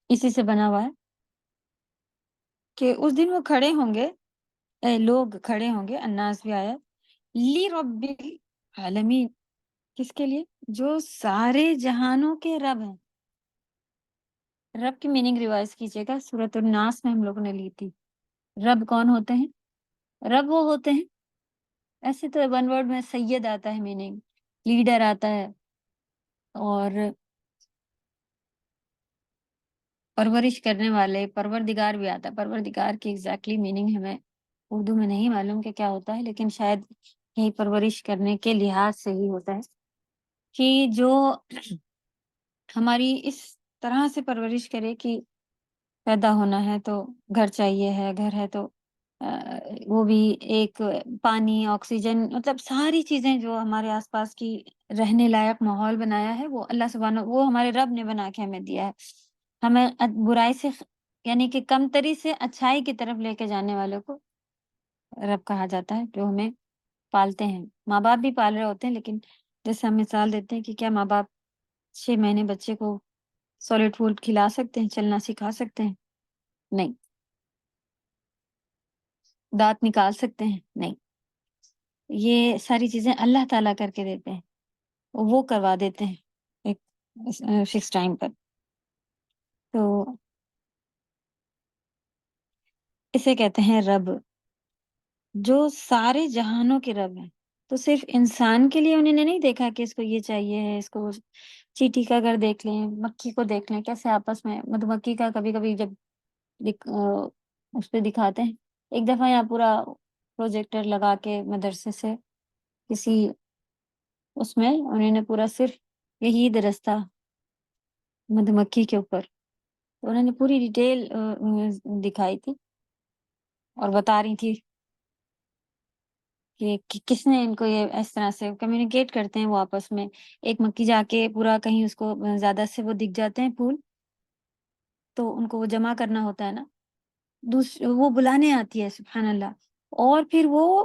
Speaker 1: اسی سے بنا ہوا ہے کہ اس دن وہ کھڑے ہوں گے، لوگ کھڑے ہوں گے، الناس بھی آیا، لی رب العالمین، کس کے لیے؟ جو سارے جہانوں کے رب ہیں. رب کی میننگ ریوائز کیجیے گا، سورۃ الناس میں ہم لوگوں نے لی تھی. رب کون ہوتے ہیں؟ رب وہ ہوتے ہیں، ایسے تو ون ورڈ میں سید آتا ہے میننگ، لیڈر آتا ہے، اور پرورش کرنے والے، پروردگار بھی آتا ہے. پروردگار کی ایگزیکٹلی میننگ ہمیں اردو میں نہیں معلوم کہ کیا ہوتا ہے، لیکن شاید یہی پرورش کرنے کے لحاظ سے ہی ہوتا ہے کہ جو ہماری اس طرح سے پرورش کرے کہ پیدا ہونا ہے تو گھر چاہیے ہے، گھر ہے تو وہ بھی ایک پانی، آکسیجن، مطلب ساری چیزیں جو ہمارے آس پاس کی رہنے لائق ماحول بنایا ہے وہ اللہ سبحانہ، وہ ہمارے رب نے بنا کے ہمیں دیا ہے. ہمیں برائی سے یعنی کہ کمتری سے اچھائی کی طرف لے کے جانے والوں کو رب کہا جاتا ہے، جو ہمیں پالتے ہیں. ماں باپ بھی پال رہے ہوتے ہیں، لیکن جیسے ہم مثال دیتے ہیں کہ کیا ماں باپ 6 مہینے بچے کو سالڈ فوڈ کھلا سکتے ہیں، چلنا سکھا سکتے ہیں؟ نہیں. دانت نکال سکتے ہیں؟ نہیں. یہ ساری چیزیں اللہ تعالیٰ کر کے دیتے ہیں، وہ کروا دیتے ہیں ایک فکس ٹائم پر. تو اسے کہتے ہیں رب. جو سارے جہانوں کے رب ہیں، تو صرف انسان کے لیے انہوں نے نہیں دیکھا کہ اس کو یہ چاہیے ہے، اس کو چیٹی کا گھر دیکھ لیں، مکھی کو دیکھ لیں کیسے آپس میں مدھ مکھی کا کبھی کبھی جب اس پہ دکھاتے ہیں. ایک دفعہ یہاں پورا پروجیکٹر لگا کے مدرسے سے کسی اس میں انہوں نے پورا صرف یہی درس تھا مدھ مکھی کے اوپر. انہوں نے پوری ڈیٹیل دکھائی تھی اور بتا رہی تھی کہ کس نے ان کو یہ اس طرح سے کمیونیکیٹ کرتے ہیں وہ آپس میں. ایک مکھی جا کے پورا کہیں اس کو زیادہ سے وہ دکھ جاتے ہیں پھول، تو ان کو وہ جمع کرنا ہوتا ہے نا، وہ بلانے آتی ہے سبحان اللہ، اور پھر وہ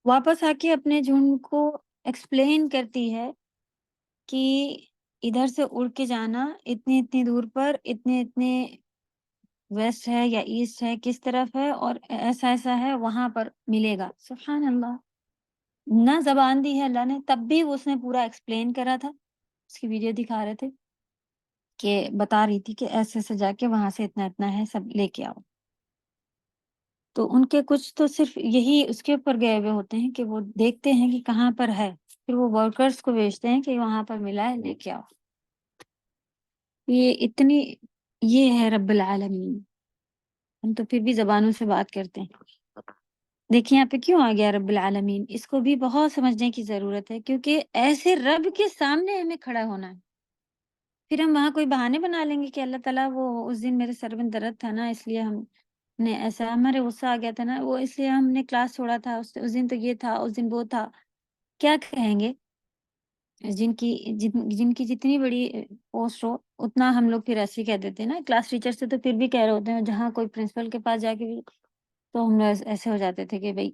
Speaker 1: واپس آ کے اپنے جھنڈ کو ایکسپلین کرتی ہے کہ ادھر سے اڑ کے جانا اتنی اتنی دور پر اتنے اتنے ویسٹ ہے یا ایسٹ ہے کس طرف ہے اور ایسا ایسا ہے وہاں پر ملے گا. سبحان اللہ، نہ زبان دی ہے اللہ نے، تب بھی اس نے پورا ایکسپلین کرا تھا. اس کی ویڈیو دکھا رہے تھے کہ بتا رہی تھی کہ ایسے ایسے جا کے وہاں سے اتنا اتنا ہے سب لے کے آؤ. تو ان کے کچھ تو صرف یہی اس کے اوپر گئے ہوئے ہوتے ہیں کہ وہ دیکھتے ہیں کہ کہاں پر ہے، پھر وہ ورکرز کو بھیجتے ہیں کہ وہاں پر ملا ہے لے کے آؤ. یہ ہے رب العالمین. ہم تو پھر بھی زبانوں سے بات کرتے ہیں. دیکھیں یہاں پہ کیوں آ گیا رب العالمین، اس کو بھی بہت سمجھنے کی ضرورت ہے، کیونکہ ایسے رب کے سامنے ہمیں کھڑا ہونا ہے. پھر ہم وہاں کوئی بہانے بنا لیں گے کہ اللہ تعالیٰ وہ اس دن میرے سر میں درد تھا نا، اس لیے ہم نے ایسا، ہمارے غصہ آ گیا تھا نا وہ اس لیے ہم نے کلاس چھوڑا تھا، اس دن تو یہ تھا، اس دن وہ تھا. کیا کہیں گے؟ جن کی جتنی بڑی پوسٹ ہو اتنا ہم لوگ پھر ایسے ہی کہہ دیتے ہیں نا. کلاس ٹیچر سے تو پھر بھی کہہ رہے ہوتے ہیں، جہاں کوئی پرنسپل کے پاس جا کے بھی تو ہم لوگ ایسے ہو جاتے تھے کہ بھائی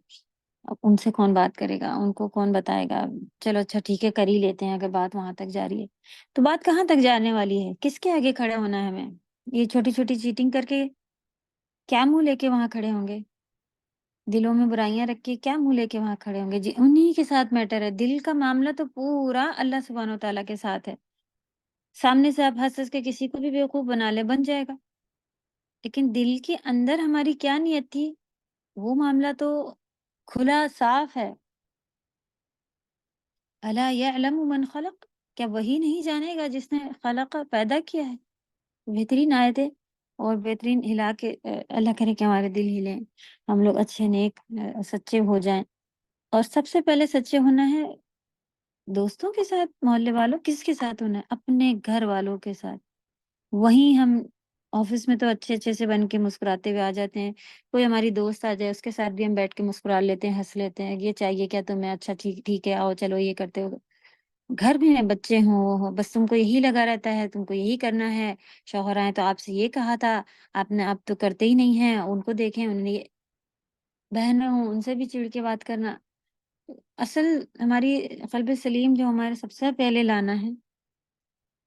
Speaker 1: اب ان سے کون بات کرے گا، ان کو کون بتائے گا، چلو اچھا ٹھیک ہے کر ہی لیتے ہیں اگر بات وہاں تک جا رہی ہے. تو بات کہاں تک جانے والی ہے؟ کس کے آگے کھڑے ہونا ہے ہمیں؟ یہ چھوٹی چھوٹی چیٹنگ کر کے کیا منہ لے کے وہاں کھڑے ہوں گے؟ دلوں میں برائیاں رکھ کے کیا منہ لے کے وہاں کھڑے ہوں گے؟ جی انہی کے ساتھ میٹر ہے. دل کا معاملہ تو پورا اللہ سبحانہ و تعالیٰ کے ساتھ ہے. سامنے سے آپ ہنس ہنس کے کسی کو بھی بیوقوف بنا لے بن جائے گا، لیکن دل کے اندر ہماری کیا نیت تھی وہ معاملہ تو کھلا صاف ہے. الا یعلم من خلق، کیا وہی نہیں جانے گا جس نے خلق پیدا کیا ہے؟ بہترین آیتیں اور بہترین ہلا کے اللہ کرے کہ ہمارے دل ہلیں، ہم لوگ اچھے نیک سچے ہو جائیں. اور سب سے پہلے سچے ہونا ہے دوستوں کے ساتھ، محلے والوں، کس کے ساتھ ہونا ہے؟ اپنے گھر والوں کے ساتھ. وہیں ہم آفس میں تو اچھے اچھے سے بن کے مسکراتے ہوئے آ جاتے ہیں، کوئی ہماری دوست آ جائے اس کے ساتھ بھی ہم بیٹھ کے مسکرا لیتے ہیں، ہنس لیتے ہیں، یہ چاہیے کیا تمہیں، اچھا ٹھیک ٹھیک ہے آؤ چلو یہ کرتے ہو. گھر میں بچے ہوں وہ ہوں، بس تم کو یہی لگا رہتا ہے، تم کو یہی کرنا ہے. شوہر آئے تو آپ سے یہ کہا تھا، آپ تو کرتے ہی نہیں ہیں، ان کو دیکھیں انہوں نے بہنیں ہوں ان سے بھی چڑ کے بات کرنا. اصل ہماری قلب سلیم جو ہمارے سب سے پہلے لانا ہے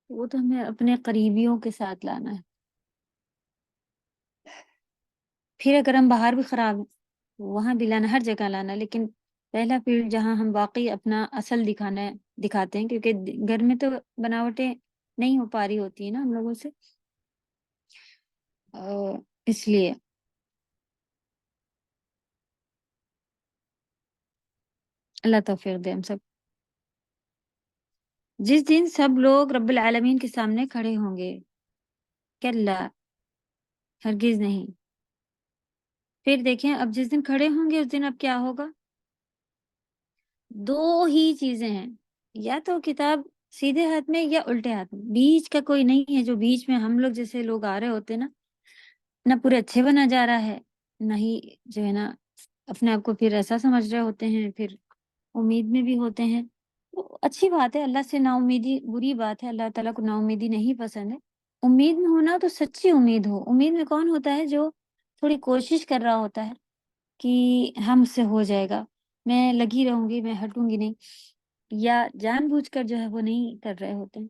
Speaker 1: وہ تو ہمیں اپنے قریبیوں کے ساتھ لانا ہے. پھر اگر ہم باہر بھی خراب ہیں وہاں بھی لانا، ہر جگہ لانا، لیکن پہلا فیلڈ جہاں ہم واقعی اپنا اصل دکھاتے ہیں، کیونکہ گھر میں تو بناوٹیں نہیں ہو پا رہی ہوتی ہے نا ہم لوگوں سے، اس لیے اللہ توفیق دے ہم سب. جس دن سب لوگ رب العالمین کے سامنے کھڑے ہوں گے، کلا ہرگز نہیں. پھر دیکھیں اب جس دن کھڑے ہوں گے اس دن اب کیا ہوگا؟ دو ہی چیزیں ہیں، یا تو کتاب سیدھے ہاتھ میں یا الٹے ہاتھ میں، بیچ کا کوئی نہیں ہے. جو بیچ میں ہم لوگ جیسے لوگ آ رہے ہوتے نا، نہ پورے اچھے بنا جا رہا ہے، نہ ہی جو ہے نا اپنے آپ کو پھر ایسا سمجھ رہے ہوتے ہیں، پھر امید میں بھی ہوتے ہیں. تو اچھی بات ہے، اللہ سے نا امیدی بری بات ہے، اللہ تعالیٰ کو نا امیدی نہیں پسند ہے. امید میں ہونا تو سچی امید ہو. امید میں کون ہوتا ہے؟ جو تھوڑی کوشش کر رہا ہوتا ہے کہ ہم سے ہو جائے گا، میں لگی رہوں گی، میں ہٹوں گی نہیں، یا جان بوجھ کر جو ہے وہ نہیں کر رہے ہوتے ہیں.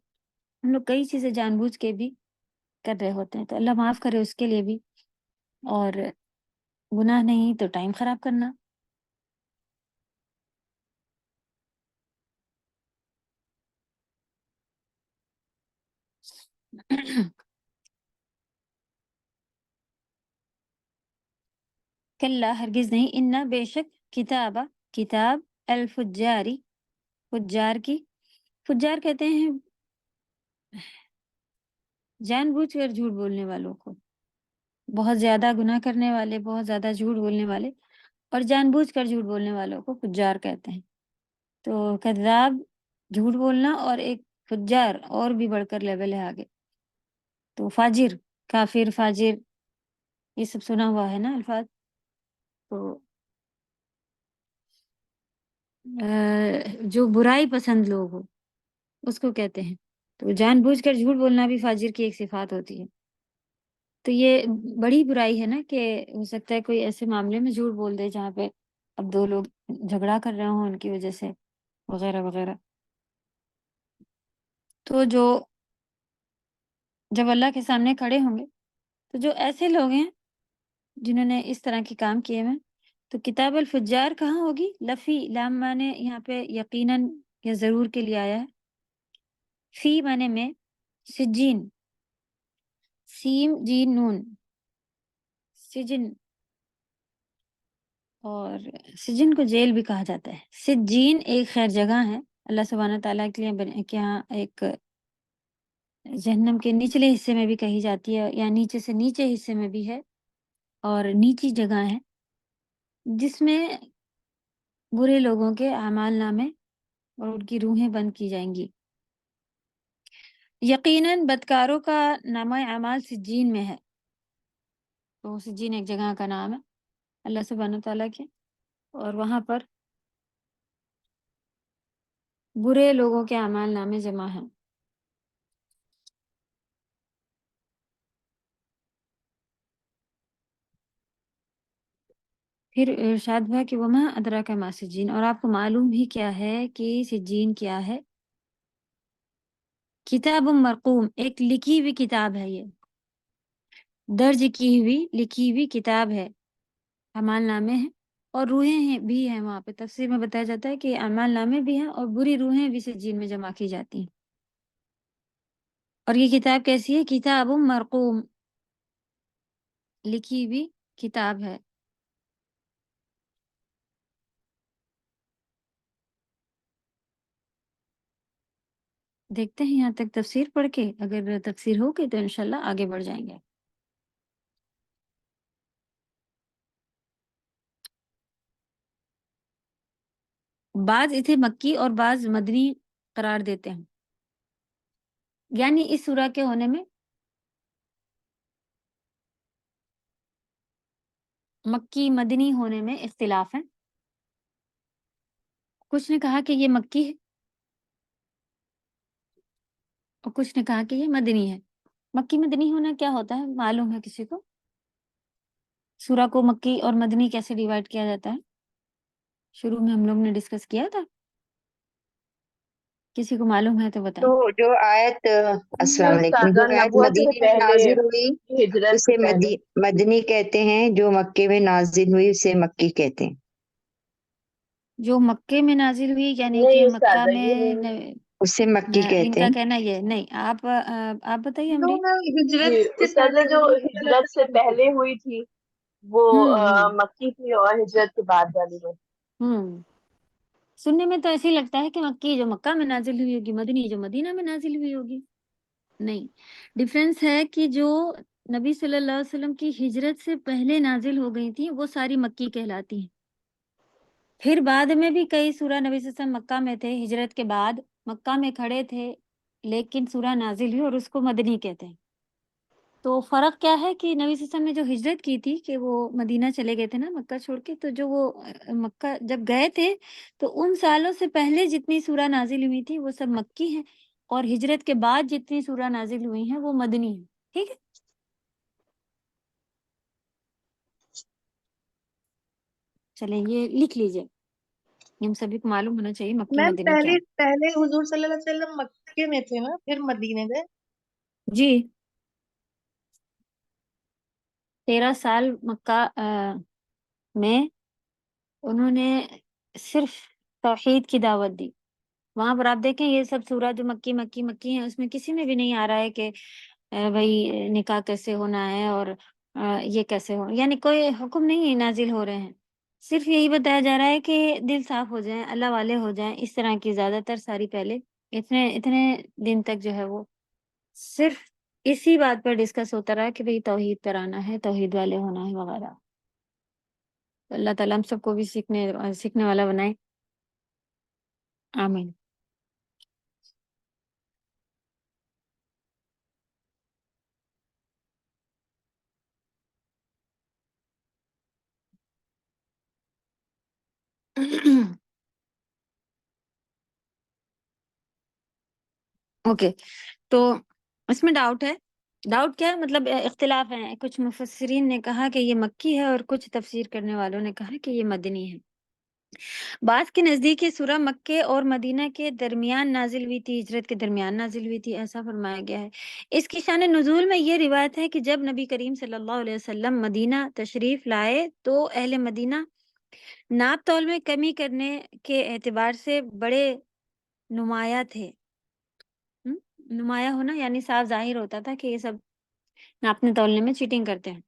Speaker 1: ہم لوگ کئی چیزیں جان بوجھ کے بھی کر رہے ہوتے ہیں، تو اللہ معاف کرے اس کے لیے بھی. اور گناہ نہیں تو ٹائم خراب کرنا. کلا ہرگز نہیں، انا بے شک، کتابہ کتاب، الفجاری فجار کی، فجار کہتے ہیں جان بوجھ کر جھوٹ بولنے والوں کو، بہت زیادہ گناہ کرنے والے، بہت زیادہ جھوٹ بولنے والے اور جان بوجھ کر جھوٹ بولنے والوں کو فجار کہتے ہیں۔ تو کذاب جھوٹ بولنا، اور ایک فجار اور بھی بڑھ کر لیول ہے آگے، تو فاجر، کافر، فاجر، یہ سب سنا ہوا ہے نا الفاظ۔ تو جو برائی پسند لوگ ہو اس کو کہتے ہیں، تو جان بوجھ کر جھوٹ بولنا بھی فاجر کی ایک صفات ہوتی ہے۔ تو یہ بڑی برائی ہے نا، کہ ہو سکتا ہے کوئی ایسے معاملے میں جھوٹ بول دے جہاں پہ اب دو لوگ جھگڑا کر رہے ہوں ان کی وجہ سے، وغیرہ وغیرہ۔ تو جب اللہ کے سامنے کھڑے ہوں گے تو جو ایسے لوگ ہیں جنہوں نے اس طرح کے کام کیے ہیں، تو کتاب الفجار کہاں ہوگی؟ لفی، لام مانے یہاں پہ یقیناً یا ضرور کے لیے آیا ہے، فی مانے میں، سجین، سیم جین نون، سجن، اور سجن کو جیل بھی کہا جاتا ہے۔ سجین ایک خیر جگہ ہے اللہ سبحانہ تعالیٰ کے لیے، کہ یہاں ایک جہنم کے نچلے حصے میں بھی کہی جاتی ہے، یا نیچے سے نیچے حصے میں بھی ہے، اور نیچی جگہ ہے جس میں برے لوگوں کے اعمال نامے اور ان کی روحیں بند کی جائیں گی۔ یقیناً بدکاروں کا نامہ اعمال سجین میں ہے، تو سجین ایک جگہ کا نام ہے اللہ سبحانہ تعالیٰ کے، اور وہاں پر برے لوگوں کے اعمال نامے جمع ہیں۔ پھر ارشاد ہوا کہ وما ادراک ما سجین، اور آپ کو معلوم بھی کیا ہے کہ سجین کیا ہے؟ کتاب مرقوم، ایک لکھی ہوئی کتاب ہے، یہ درج کی ہوئی لکھی ہوئی کتاب ہے، اعمال نامے ہیں اور روحیں ہیں بھی ہیں۔ وہاں پہ تفسیر میں بتایا جاتا ہے کہ اعمال نامے بھی ہیں اور بری روحیں بھی سجین میں جمع کی جاتی ہیں۔ اور یہ کتاب کیسی ہے؟ کتاب مرقوم، لکھی ہوئی کتاب ہے۔ دیکھتے ہیں یہاں تک تفسیر پڑھ کے، اگر تفسیر ہو گئی تو انشاءاللہ آگے بڑھ جائیں گے۔ بعض اسے مکی اور بعض مدنی قرار دیتے ہیں، یعنی اس سورہ کے ہونے میں مکی مدنی ہونے میں اختلاف ہے۔ کچھ نے کہا کہ یہ مکی ہے اور کچھ نے کہا کہ یہ مدنی ہے۔ مکی مدنی ہونا کیا ہوتا ہے، معلوم ہے کسی کو؟ سورہ کو مکی اور مدنی کیسے ڈیوائیڈ کیا جاتا ہے؟ شروع میں ہم لوگ نے ڈسکس کیا تھا، کسی کو معلوم ہے تو بتائیں۔
Speaker 4: تو جو آیت السلام علیکم،
Speaker 3: استاذہ
Speaker 4: جو آیت
Speaker 3: نبوت سے
Speaker 4: مدینے میں
Speaker 3: پہلے،
Speaker 4: نازل ہوئی
Speaker 3: ہجرت سے
Speaker 4: اسے
Speaker 3: پہلے۔
Speaker 4: مدنی کہتے ہیں، جو مکے میں نازل ہوئی اسے مکی کہتے ہیں۔
Speaker 1: جو مکے میں نازل ہوئی یعنی
Speaker 3: نہیں
Speaker 1: کہ مکہ
Speaker 3: استاذہ،
Speaker 1: میں
Speaker 3: یہ نہیں۔
Speaker 4: اسے مکی
Speaker 1: ان
Speaker 4: کہتے
Speaker 1: کا
Speaker 4: ہیں۔
Speaker 1: کہنا یہ نہیں، آپ بتائیے
Speaker 5: نو
Speaker 1: امری۔
Speaker 5: میم ہجرت
Speaker 3: جی
Speaker 5: سے
Speaker 3: استاذہ،
Speaker 5: پہلے
Speaker 3: جو
Speaker 5: ہوئی ہے،
Speaker 3: ہجرت سے پہلے ہوئی تھی وہ
Speaker 1: ہوں
Speaker 3: مکی تھی، اور ہجرت کے بعد والی میں۔
Speaker 1: ہوں سننے میں تو ایسے ہی لگتا ہے کہ مکی جو مکہ میں نازل ہوئی ہوگی، مدنی جو مدینہ میں نازل ہوئی ہوگی۔ نہیں، ڈفرینس ہے کہ جو نبی صلی اللہ علیہ وسلم کی ہجرت سے پہلے نازل ہو گئی تھی وہ ساری مکی کہلاتی ہیں۔ پھر بعد میں بھی کئی سورہ نبی صلی اللہ علیہ وسلم مکہ میں تھے، ہجرت کے بعد مکہ میں کھڑے تھے لیکن سورہ نازل ہوئی اور اس کو مدنی کہتے ہیں۔ تو فرق کیا ہے کہ نبی صلی اللہ علیہ وسلم نے جو ہجرت کی تھی کہ وہ مدینہ چلے گئے تھے نا مکہ چھوڑ کے، تو جو وہ مکہ جب گئے تھے تو ان سالوں سے پہلے جتنی سورہ نازل ہوئی تھی وہ سب مکی ہیں، اور ہجرت کے بعد جتنی سورہ نازل ہوئی ہیں وہ مدنی ہیں۔ ٹھیک ہے، چلیں یہ لکھ لیجئے، ہم سبھی کو معلوم ہونا چاہیے مکی
Speaker 5: میم
Speaker 1: مدنی کیا ہے۔
Speaker 5: پہلے حضور صلی اللہ علیہ وسلم مکے میں تھے نا، پھر مدینے گئے۔
Speaker 1: جی 13 سال مکہ میں انہوں نے صرف توحید کی دعوت دی۔ وہاں پر آپ دیکھیں یہ سب سورہ جو مکی ہیں اس میں کسی میں بھی نہیں آ رہا ہے کہ بھائی نکاح کیسے ہونا ہے اور یہ کیسے ہو، یعنی کوئی حکم نہیں نازل ہو رہے ہیں، صرف یہی بتایا جا رہا ہے کہ دل صاف ہو جائیں، اللہ والے ہو جائیں. اس طرح کی زیادہ تر ساری پہلے اتنے اتنے دن تک جو ہے وہ صرف اسی بات پر ڈسکس ہوتا رہا کہ بھئی توحید پر آنا ہے، توحید والے ہونا ہے وغیرہ. تو اللہ تعالیٰ ہم سب کو بھی سیکھنے والا بنائے. آمین. اوکے، تو اس میں ڈاؤٹ ہے. ڈاؤٹ کیا ہے؟ مطلب اختلاف ہے. کچھ مفسرین نے کہا کہ یہ مکی ہے اور کچھ تفسیر کرنے والوں نے کہا کہ یہ مدنی ہے. بعض کے نزدیک یہ سورہ مکے اور مدینہ کے درمیان نازل ہوئی تھی، ہجرت کے درمیان نازل ہوئی تھی، ایسا فرمایا گیا ہے. اس کی شان نزول میں یہ روایت ہے کہ جب نبی کریم صلی اللہ علیہ وسلم مدینہ تشریف لائے تو اہل مدینہ ناپ تول میں کمی کرنے کے اعتبار سے بڑے نمایاں تھے. نمایاں ہونا یعنی صاف ظاہر ہوتا تھا کہ یہ سب ناپنے تولنے میں چیٹنگ کرتے ہیں.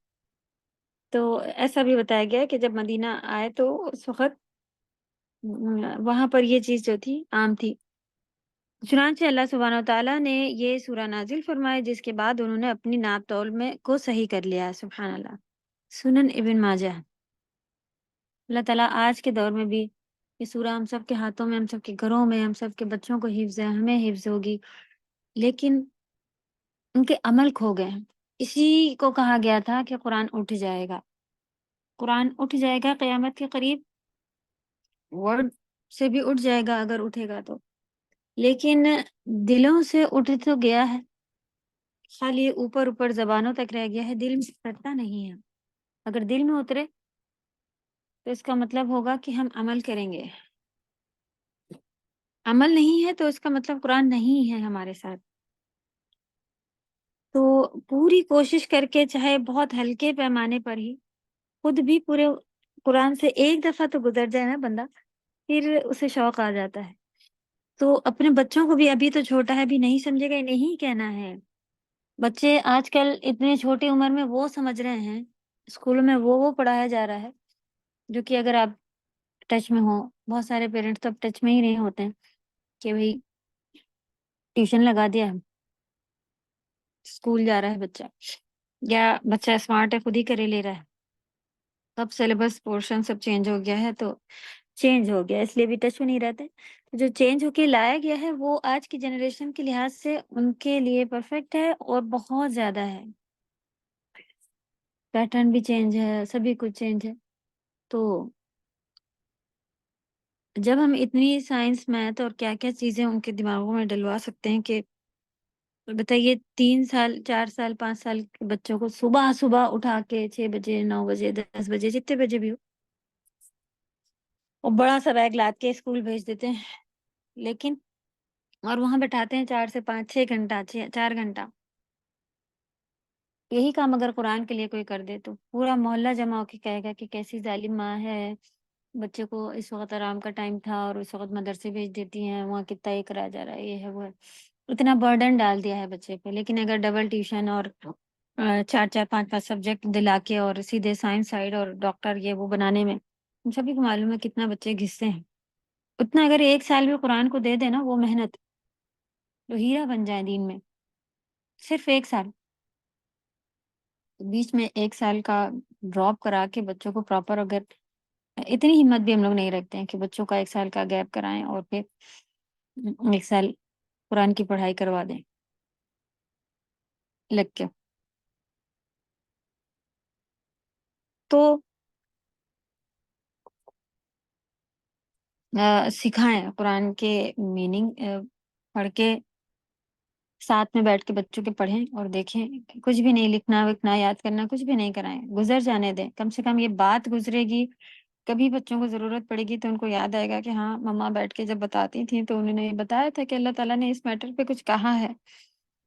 Speaker 1: تو ایسا بھی بتایا گیا ہے کہ جب مدینہ آئے تو اس وقت وہاں پر یہ چیز جو تھی عام تھی. چنانچہ اللہ سبحانہ و تعالیٰ نے یہ سورہ نازل فرمائے، جس کے بعد انہوں نے اپنی ناپ تول میں کو صحیح کر لیا. سبحان اللہ. سنن ابن ماجہ. اللہ تعالیٰ آج کے دور میں بھی یہ سورہ ہم سب کے ہاتھوں میں، ہم سب کے گھروں میں، ہم سب کے بچوں کو حفظ ہے، ہمیں حفظ ہوگی، لیکن ان کے عمل کھو گئے ہیں. اسی کو کہا گیا تھا کہ قرآن اٹھ جائے گا. قرآن اٹھ جائے گا قیامت کے قریب، ورڈ سے بھی اٹھ جائے گا اگر اٹھے گا تو، لیکن دلوں سے اٹھ تو گیا ہے، خالی اوپر اوپر زبانوں تک رہ گیا ہے، دل میں اترتا نہیں ہے. اگر دل میں اترے تو اس کا مطلب ہوگا کہ ہم عمل کریں گے. عمل نہیں ہے تو اس کا مطلب قرآن نہیں ہے ہمارے ساتھ. تو پوری کوشش کر کے، چاہے بہت ہلکے پیمانے پر ہی، خود بھی پورے قرآن سے ایک دفعہ تو گزر جائے نا بندہ، پھر اسے شوق آ جاتا ہے. تو اپنے بچوں کو بھی، ابھی تو چھوٹا ہے، بھی نہیں سمجھے گا، نہیں کہنا ہے. بچے آج کل اتنے چھوٹی عمر میں وہ سمجھ رہے ہیں، اسکولوں میں وہ پڑھایا جا رہا ہے جو کہ اگر آپ ٹچ میں ہو، بہت سارے پیرنٹس تو اب ٹچ میں ہی نہیں ہوتے ہیں کہ بھئی ٹیوشن لگا دیا، اسکول جا رہا ہے بچہ، یا بچہ اسمارٹ ہے خود ہی کرے لے رہا ہے. اب سلیبس پورشن سب چینج ہو گیا ہے، تو چینج ہو گیا اس لیے بھی ٹچ میں نہیں رہتے. جو چینج ہو کے لایا گیا ہے وہ آج کی جنریشن کے لحاظ سے ان کے لیے پرفیکٹ ہے اور بہت زیادہ ہے. پیٹرن بھی چینج ہے، سبھی کچھ چینج ہے. تو جب ہم اتنی سائنس، میتھ اور کیا کیا چیزیں ان کے دماغوں میں ڈلوا سکتے ہیں کہ بتائیے 3 سال 4 سال 5 سال کے بچوں کو صبح صبح اٹھا کے 6 بجے 9 بجے 10 بجے جتنے بجے بھی ہو، اور بڑا سا بیگ لاد کے اسکول بھیج دیتے ہیں، لیکن اور وہاں بٹھاتے ہیں 4 سے 5 6 گھنٹہ 4 گھنٹہ. یہی کام اگر قرآن کے لیے کوئی کر دے تو پورا محلہ جمع ہو کے کہے گا کہ کیسی ظالم ماں ہے، بچے کو اس وقت آرام کا ٹائم تھا اور اس وقت مدرسے بھیج دیتی ہیں، وہاں کتنا یہ کرا جا رہا ہے، یہ ہے وہ ہے، اتنا برڈن ڈال دیا ہے بچے پہ. لیکن اگر ڈبل ٹیوشن اور 4 4 5 5 سبجیکٹ دلا کے اور سیدھے سائنس سائڈ اور ڈاکٹر یہ وہ بنانے میں، ہم سبھی کو معلوم ہے کتنا بچے گھستے ہیں. اتنا اگر 1 سال بھی قرآن کو دے دے نا وہ محنت، تو ہیرا بن جائے دین میں. صرف 1 سال، بیچ میں 1 سال کا ڈراپ کرا کے بچوں کو پراپر، اگر اتنی ہمت بھی ہم لوگ نہیں رکھتے ہیں کہ بچوں کا 1 سال کا گیپ کرائیں اور پھر 1 سال قرآن کی پڑھائی کروا دیں لگ کے. تو سکھائیں قرآن کے میننگ، پڑھ کے ساتھ میں بیٹھ کے بچوں کے پڑھیں اور دیکھیں. کچھ بھی نہیں لکھنا وکھنا یاد کرنا کچھ بھی نہیں کرائیں، گزر جانے دیں. کم سے کم یہ بات گزرے گی، کبھی بچوں کو ضرورت پڑے گی تو ان کو یاد آئے گا کہ ہاں مما بیٹھ کے جب بتاتی تھیں تو انہوں نے یہ بتایا تھا کہ اللہ تعالیٰ نے اس میٹر پہ کچھ کہا ہے،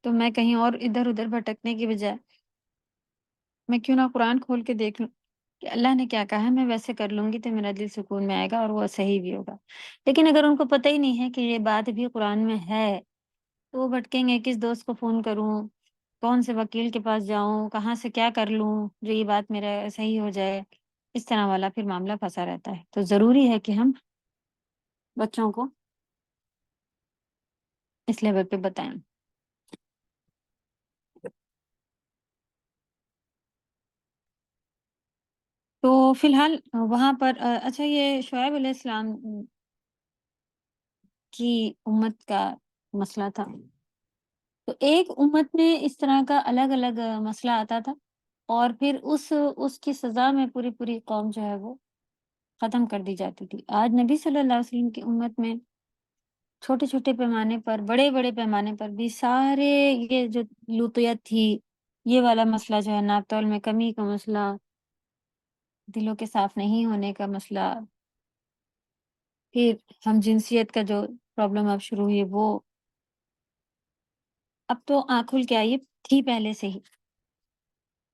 Speaker 1: تو میں کہیں اور ادھر ادھر بھٹکنے کی بجائے میں کیوں نہ قرآن کھول کے دیکھ لوں کہ اللہ نے کیا کہا ہے، میں ویسے کر لوں گی تو میرا دل سکون میں آئے گا اور وہ صحیح بھی ہوگا. لیکن اگر ان کو پتہ ہی نہیں ہے کہ یہ بات بھی قرآن میں ہے تو وہ بھٹکیں گے، کس دوست کو فون کروں، کون سے وکیل کے پاس جاؤں، کہاں سے کیا کر لوں جو یہ بات میرا صحیح ہو جائے، اس طرح والا پھر معاملہ پھنسا رہتا ہے۔ تو ضروری ہے کہ ہم بچوں کو اس لیول پہ بتائیں۔ تو فی الحال وہاں پر اچھا یہ شعیب علیہ السلام کی امت کا مسئلہ تھا، تو ایک امت میں اس طرح کا الگ الگ مسئلہ آتا تھا، اور پھر اس کی سزا میں پوری پوری قوم جو ہے وہ ختم کر دی جاتی تھی۔ آج نبی صلی اللہ علیہ وسلم کی امت میں چھوٹے چھوٹے پیمانے پر، بڑے بڑے پیمانے پر بھی سارے یہ جو لوطیت تھی، یہ والا مسئلہ جو ہے، ناپ تول میں کمی کا مسئلہ، دلوں کے صاف نہیں ہونے کا مسئلہ، پھر ہم جنسیت کا جو پرابلم اب شروع ہوئی، وہ اب تو آنکھ کھل کے آئی، تھی پہلے سے ہی۔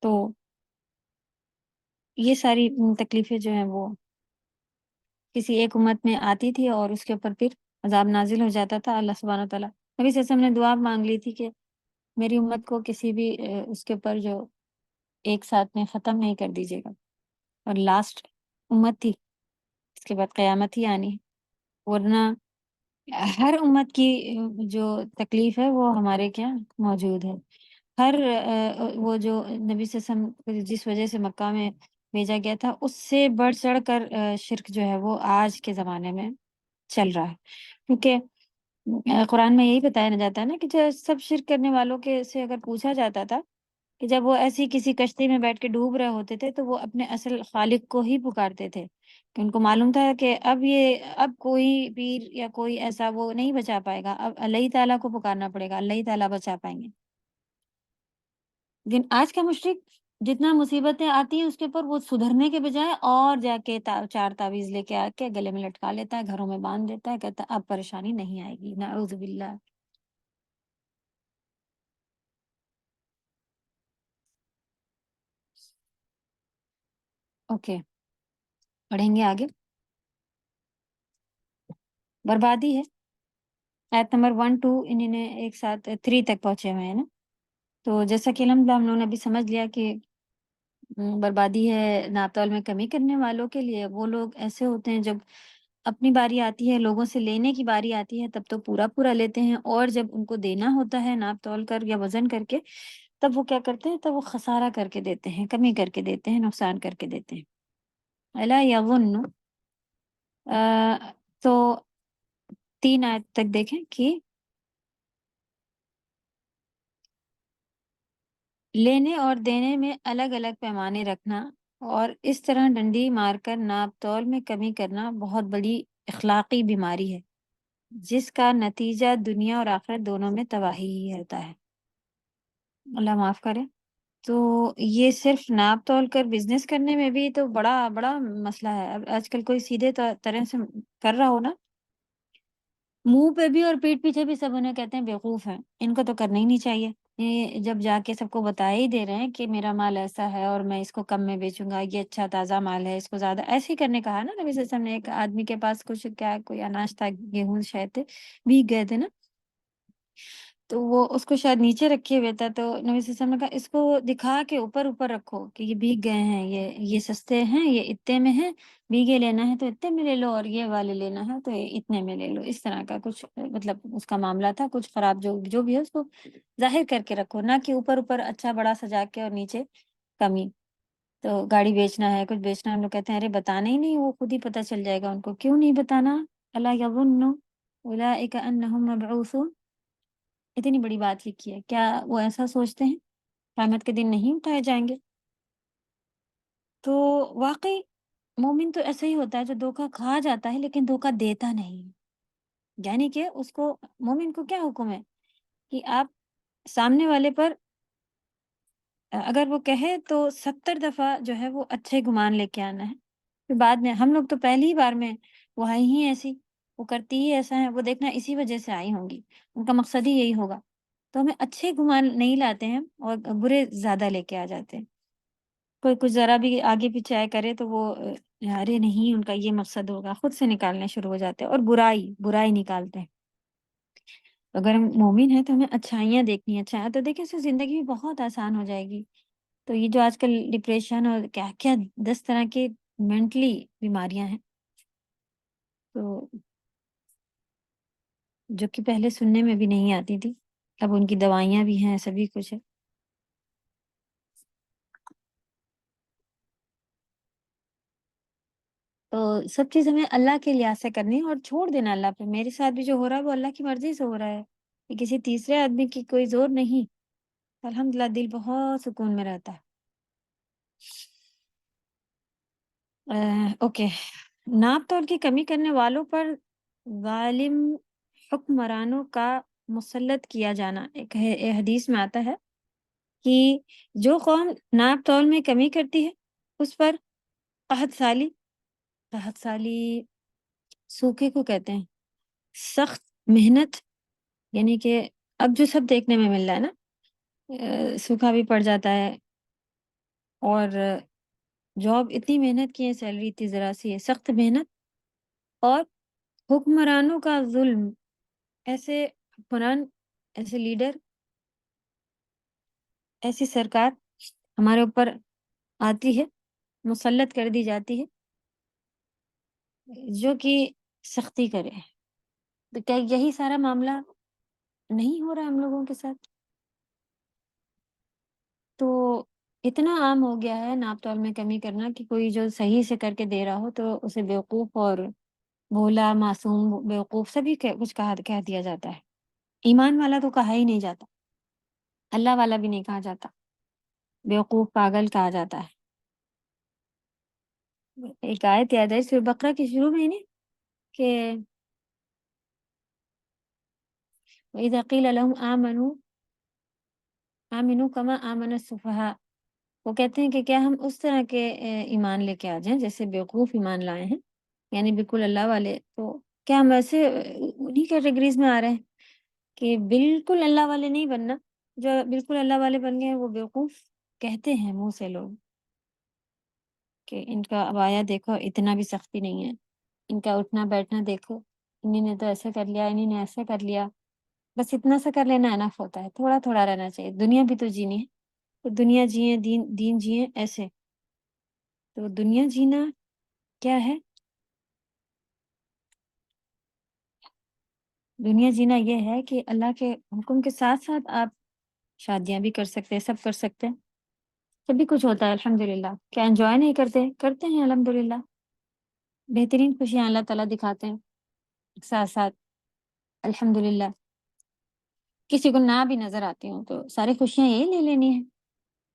Speaker 1: تو یہ ساری تکلیفیں جو ہیں وہ کسی ایک امت میں آتی تھی، اور اس کے اوپر پھر عذاب نازل ہو جاتا تھا۔ اللہ سبحانہ وتعالیٰ، نبی صلی اللہ علیہ وسلم نے دعا مانگ لی تھی کہ میری امت کو کسی بھی اس کے اوپر جو ایک ساتھ میں ختم نہیں کر دیجیے گا، اور لاسٹ امت تھی، اس کے بعد قیامت ہی آنی ہے، ورنہ ہر امت کی جو تکلیف ہے وہ ہمارے کیا موجود ہے۔ ہر وہ جو نبی صلی اللہ علیہ وسلم کو جس وجہ سے مکہ میں بھیجا گیا تھا، اس سے بڑھ چڑھ کر شرک جو ہے وہ آج کے زمانے میں چل رہا ہے، کیونکہ قرآن میں یہی بتایا جاتا ہے نا کہ جو سب شرک کرنے والوں کے سے اگر پوچھا جاتا تھا کہ جب وہ ایسی کسی کشتی میں بیٹھ کے ڈوب رہے ہوتے تھے، تو وہ اپنے اصل خالق کو ہی پکارتے تھے، کہ ان کو معلوم تھا کہ اب کوئی پیر یا کوئی ایسا وہ نہیں بچا پائے گا، اب اللہ تعالیٰ کو پکارنا پڑے گا، اللہ تعالیٰ بچا پائیں گے۔ لیکن آج کا مشرک جتنا مصیبتیں آتی ہیں اس کے اوپر وہ سدھرنے کے بجائے اور جا کے چار تعویذ لے کے آ کے گلے میں لٹکا لیتا ہے، گھروں میں باندھ دیتا ہے، کہتا ہے اب پریشانی نہیں آئے گی، نعوذ باللہ۔ اوکے، پڑھیں گے آگے۔ بربادی ہے، آیت نمبر 1 2 انہوں نے ایک ساتھ 3 تک پہنچے ہوئے ہیں نا۔ تو جیسا کہ الحمدللہ ہم لوگوں نے ابھی سمجھ لیا کہ بربادی ہے ناپ تول میں کمی کرنے والوں کے لیے۔ وہ لوگ ایسے ہوتے ہیں جب اپنی باری آتی ہے، لوگوں سے لینے کی باری آتی ہے، تب تو پورا پورا لیتے ہیں، اور جب ان کو دینا ہوتا ہے ناپ تول کر یا وزن کر کے، تب وہ کیا کرتے ہیں، تب وہ خسارہ کر کے دیتے ہیں، کمی کر کے دیتے ہیں، نقصان کر کے دیتے ہیں۔ الا یظن، تو 3 آیت تک دیکھیں کہ لینے اور دینے میں الگ الگ پیمانے رکھنا اور اس طرح ڈنڈی مار کر ناپ تول میں کمی کرنا بہت بڑی اخلاقی بیماری ہے، جس کا نتیجہ دنیا اور آخرت دونوں میں تباہی ہی ہوتا ہے، اللہ معاف کرے۔ تو یہ صرف ناپ تول کر بزنس کرنے میں بھی تو بڑا بڑا مسئلہ ہے۔ اب آج کل کوئی سیدھے طرح سے کر رہا ہو نا، منہ پہ بھی اور پیٹھ پیچھے بھی سب انہیں کہتے ہیں بیوقوف ہیں، ان کو تو کرنا ہی نہیں چاہیے۔ یہ جب جا کے سب کو بتا ہی دے رہے ہیں کہ میرا مال ایسا ہے اور میں اس کو کم میں بیچوں گا، یہ اچھا تازہ مال ہے، اس کو زیادہ ایسے ہی کرنے کہا نا نبی صلی اللہ علیہ وسلم نے۔ ایک آدمی کے پاس کچھ کیا کوئی اناج تھا، گیہوں شاید تھے، بھیگ گئے تھے نا، تو وہ اس کو شاید نیچے رکھے ہوئے تھا، تو نبی صلی اللہ علیہ وسلم نے کہا اس کو دکھا کے اوپر اوپر رکھو کہ یہ بھیگ گئے ہیں، یہ سستے ہیں، یہ اتنے میں ہیں، بھیگے لینا ہے تو اتنے میں لے لو، اور یہ والے لینا ہے تو یہ اتنے میں لے لو۔ اس طرح کا کچھ مطلب اس کا معاملہ تھا، کچھ خراب جو بھی ہے اس کو ظاہر کر کے رکھو، نہ کہ اوپر اوپر اچھا بڑا سجا کے اور نیچے کمی۔ تو گاڑی بیچنا ہے، کچھ بیچنا ہے، ہم لوگ کہتے ہیں ارے بتانا ہی نہیں، وہ خود ہی پتہ چل جائے گا ان کو۔ کیوں نہیں بتانا؟ الا یظن اولئک انہم مبعوثون، اتنی بڑی بات لکھی ہے، کیا وہ ایسا سوچتے ہیں قیامت کے دن نہیں اٹھائے جائیں گے؟ تو واقعی مومن تو ایسا ہی ہوتا ہے جو دھوکہ کھا جاتا ہے لیکن دھوکہ دیتا نہیں، یعنی کہ اس کو، مومن کو کیا حکم ہے کہ آپ سامنے والے پر اگر وہ کہے تو 70 دفعہ جو ہے وہ اچھے گمان لے کے آنا ہے، پھر بعد میں ہم لوگ تو پہلی ہی بار میں وہ آئی ہی ایسی، وہ کرتی ہی ایسا ہے، وہ دیکھنا اسی وجہ سے آئی ہوں گی، ان کا مقصد ہی یہی ہوگا، تو ہمیں اچھے گمان نہیں لاتے ہیں اور برے زیادہ لے کے آ جاتے ہیں۔ کوئی کچھ ذرا بھی آگے پیچھے آئے کرے تو وہ ارے نہیں ان کا یہ مقصد ہوگا، خود سے نکالنے شروع ہو جاتے ہیں اور برائی نکالتے ہیں۔ اگر ہم مومن ہیں تو ہمیں اچھائیاں دیکھنی ہیں، اچھائیاں تو دیکھیں سے زندگی بھی بہت آسان ہو جائے گی۔ تو یہ جو آج کل ڈپریشن اور کیا کیا 10 طرح کی مینٹلی بیماریاں ہیں، تو جو کہ پہلے سننے میں بھی نہیں آتی تھی، اب ان کی دوائیاں بھی ہیں، سبھی کچھ ہے۔ تو سب چیز ہمیں اللہ کے لحاظ سے کرنی ہے اور چھوڑ دینا اللہ پہ۔ میرے ساتھ بھی جو ہو رہا ہے وہ اللہ کی مرضی سے ہو رہا ہے، یہ کسی تیسرے آدمی کی کوئی زور نہیں۔ الحمدللہ دل بہت سکون میں رہتا ہے۔ اوکے، ناپ تول کی کمی کرنے والوں پر ظالم حکمرانوں کا مسلط کیا جانا۔ ایک حدیث میں آتا ہے کہ جو قوم ناپ تول میں کمی کرتی ہے اس پر قحط سالی سوکھے کو کہتے ہیں، سخت محنت، یعنی کہ اب جو سب دیکھنے میں مل رہا ہے نا، سوکھا بھی پڑ جاتا ہے، اور جاب اتنی محنت کی ہے، سیلری اتنی ذرا سی ہے، سخت محنت اور حکمرانوں کا ظلم۔ ایسے حکمران، ایسے لیڈر، ایسی سرکار ہمارے اوپر آتی ہے، مسلط کر دی جاتی ہے، جو کہ سختی کرے۔ تو کیا یہی سارا معاملہ نہیں ہو رہا ہم لوگوں کے ساتھ؟ تو اتنا عام ہو گیا ہے ناپ تول میں کمی کرنا کہ کوئی جو صحیح سے کر کے دے رہا ہو تو اسے بیوقوف اور بھولا، معصوم، بیوقوف سبھی کچھ کہہ دیا جاتا ہے۔ ایمان والا تو کہا ہی نہیں جاتا، اللہ والا بھی نہیں کہا جاتا، بیوقوف، پاگل کہا جاتا ہے۔ ایک آیت یاد ہے سورہ بقرہ کے شروع میں نہیں کہ وَإِذَا قِيلَ لَهُمْ آمِنُوا كَمَا آمَنَ السُّفَهَاءُ، وہ کہتے ہیں کہ کیا ہم اس طرح کے ایمان لے کے آ جائیں جیسے بیوقوف ایمان لائے ہیں، یعنی بالکل اللہ والے۔ تو کیا ہم ایسے انہی کیٹیگریز میں آ رہے ہیں کہ بالکل اللہ والے نہیں بننا؟ جو بالکل اللہ والے بن گئے ہیں وہ بیوقوف کہتے ہیں منہ سے لوگ، کہ ان کا عبایا دیکھو اتنا بھی سختی نہیں ہے، ان کا اٹھنا بیٹھنا دیکھو، انہی نے تو ایسے کر لیا، انہی نے ایسے کر لیا، بس اتنا سا کر لینا انف ہوتا ہے، تھوڑا تھوڑا رہنا چاہیے، دنیا بھی تو جینی ہے، تو دنیا جئیں، دین جئیں ایسے۔ تو دنیا جینا کیا ہے؟ دنیا جینا یہ ہے کہ اللہ کے حکم کے ساتھ ساتھ آپ شادیاں بھی کر سکتے ہیں، سب کر سکتے ہیں، سبھی کچھ ہوتا ہے الحمدللہ۔ کیا انجوائے نہیں کرتے؟ کرتے ہیں الحمدللہ، بہترین خوشیاں اللہ تعالیٰ دکھاتے ہیں ساتھ ساتھ الحمدللہ۔ کسی کو نہ بھی نظر آتی ہوں تو ساری خوشیاں یہی لے لینی ہے،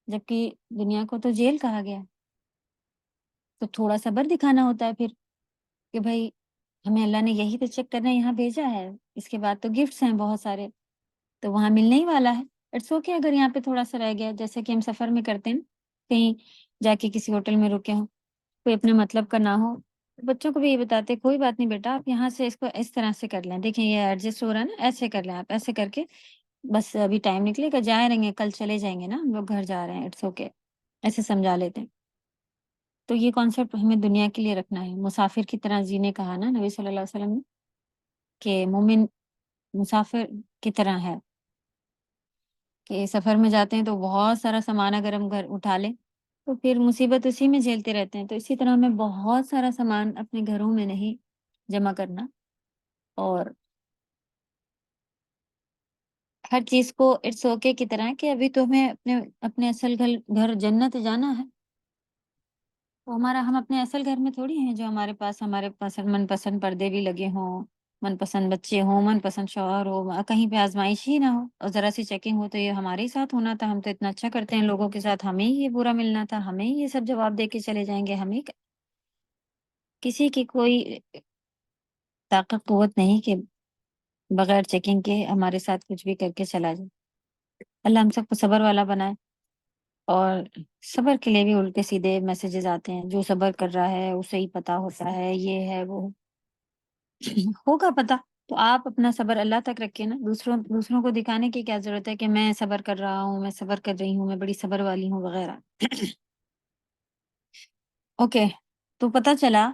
Speaker 1: جبکہ دنیا کو تو جیل کہا گیا ہے۔ تو تھوڑا صبر دکھانا ہوتا ہے پھر کہ بھائی ہمیں اللہ نے یہی تو چیک کرنا یہاں بھیجا ہے، اس کے بعد تو گفٹس ہیں بہت سارے، تو وہاں ملنے ہی والا ہے۔ اٹس اوکے اگر یہاں پہ تھوڑا سا رہ گیا، جیسے کہ ہم سفر میں کرتے ہیں، کہیں جا کے کسی ہوٹل میں رکے ہوں، کوئی اپنے مطلب کا نہ ہو، بچوں کو بھی یہ بتاتے کوئی بات نہیں بیٹا، آپ یہاں سے اس کو اس طرح سے کر لیں، دیکھیں یہ ایڈجسٹ ہو رہا ہے نا، ایسے کر لیں، آپ ایسے کر کے بس ابھی ٹائم نکلے گا، جائیں رہیں گے، کل چلے جائیں گے نا، ہم لوگ گھر جا رہے ہیں، اٹس اوکے، ایسے سمجھا لیتے ہیں۔ تو یہ کانسیپٹ ہمیں دنیا کے لیے رکھنا ہے، مسافر کی طرح جینے کہا نا نبی صلی اللہ علیہ وسلم نے کہ مومن مسافر کی طرح ہے، کہ سفر میں جاتے ہیں تو بہت سارا سامان اگر ہم گھر اٹھا لیں تو پھر مصیبت اسی میں جھیلتے رہتے ہیں، تو اسی طرح ہمیں بہت سارا سامان اپنے گھروں میں نہیں جمع کرنا، اور ہر چیز کو اٹس اوکے کی طرح کہ ابھی تو ہمیں اپنے اصل گھر جنت جانا ہے، تو ہم اپنے اصل گھر میں تھوڑی ہیں جو ہمارے پاس من پسند پردے بھی لگے ہوں، من پسند بچے ہوں، من پسند شوہر ہو، کہیں پہ آزمائش ہی نہ ہو اور ذرا سی چیکنگ ہو تو یہ ہمارے ہی ساتھ ہونا تھا، ہم تو اتنا اچھا کرتے ہیں لوگوں کے ساتھ، ہمیں ہی یہ برا ملنا تھا، ہمیں ہی یہ سب جواب دے کے چلے جائیں گے، ہمیں کسی کی کوئی طاقت قوت نہیں کہ بغیر چیکنگ کے ہمارے ساتھ کچھ بھی کر کے چلا جائے۔ اللہ ہم سب کو صبر والا بنائے، اور صبر کے لیے بھی الٹے سیدھے میسیجز آتے ہیں، جو صبر کر رہا ہے اسے ہی پتہ ہوتا ہے، یہ ہے وہ ہوگا پتہ، تو آپ اپنا صبر اللہ تک رکھیں نا، دوسروں کو دکھانے کی کیا ضرورت ہے کہ میں صبر کر رہا ہوں، میں صبر کر رہی ہوں، میں بڑی صبر والی ہوں وغیرہ۔ اوکے، تو پتہ چلا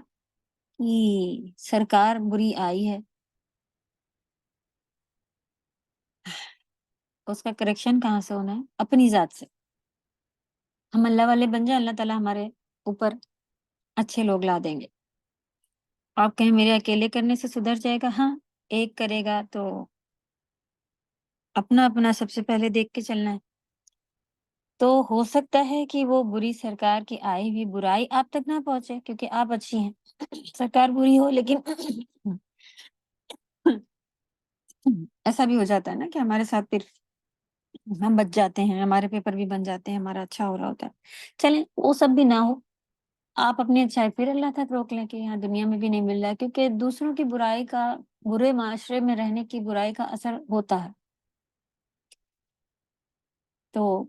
Speaker 1: کہ سرکار بری آئی ہے، اس کا کریکشن کہاں سے ہونا ہے؟ اپنی ذات سے. ہم اللہ والے بن جائیں، اللہ تعالیٰ ہمارے اوپر اچھے لوگ لا دیں گے. آپ کہیں میرے اکیلے کرنے سے سدھر جائے گا، ہاں ایک کرے گا تو اپنا اپنا سب سے پہلے دیکھ کے چلنا ہے. تو ہو سکتا ہے کہ وہ بری سرکار کی آئی ہوئی برائی آپ تک نہ پہنچے کیونکہ آپ اچھی ہیں. سرکار بری ہو لیکن ایسا بھی ہو جاتا ہے نا کہ ہمارے ساتھ پھر ہم بچ جاتے ہیں، ہمارے پیپر بھی بن جاتے ہیں، ہمارا اچھا ہو رہا ہوتا ہے. چلیں وہ سب بھی نہ ہو، آپ اپنی اچھائی پھر اللہ تک روک لیں کہ یہاں دنیا میں بھی نہیں مل رہا ہے، کیونکہ دوسروں کی برائی کا، برے معاشرے میں رہنے کی برائی کا اثر ہوتا ہے. تو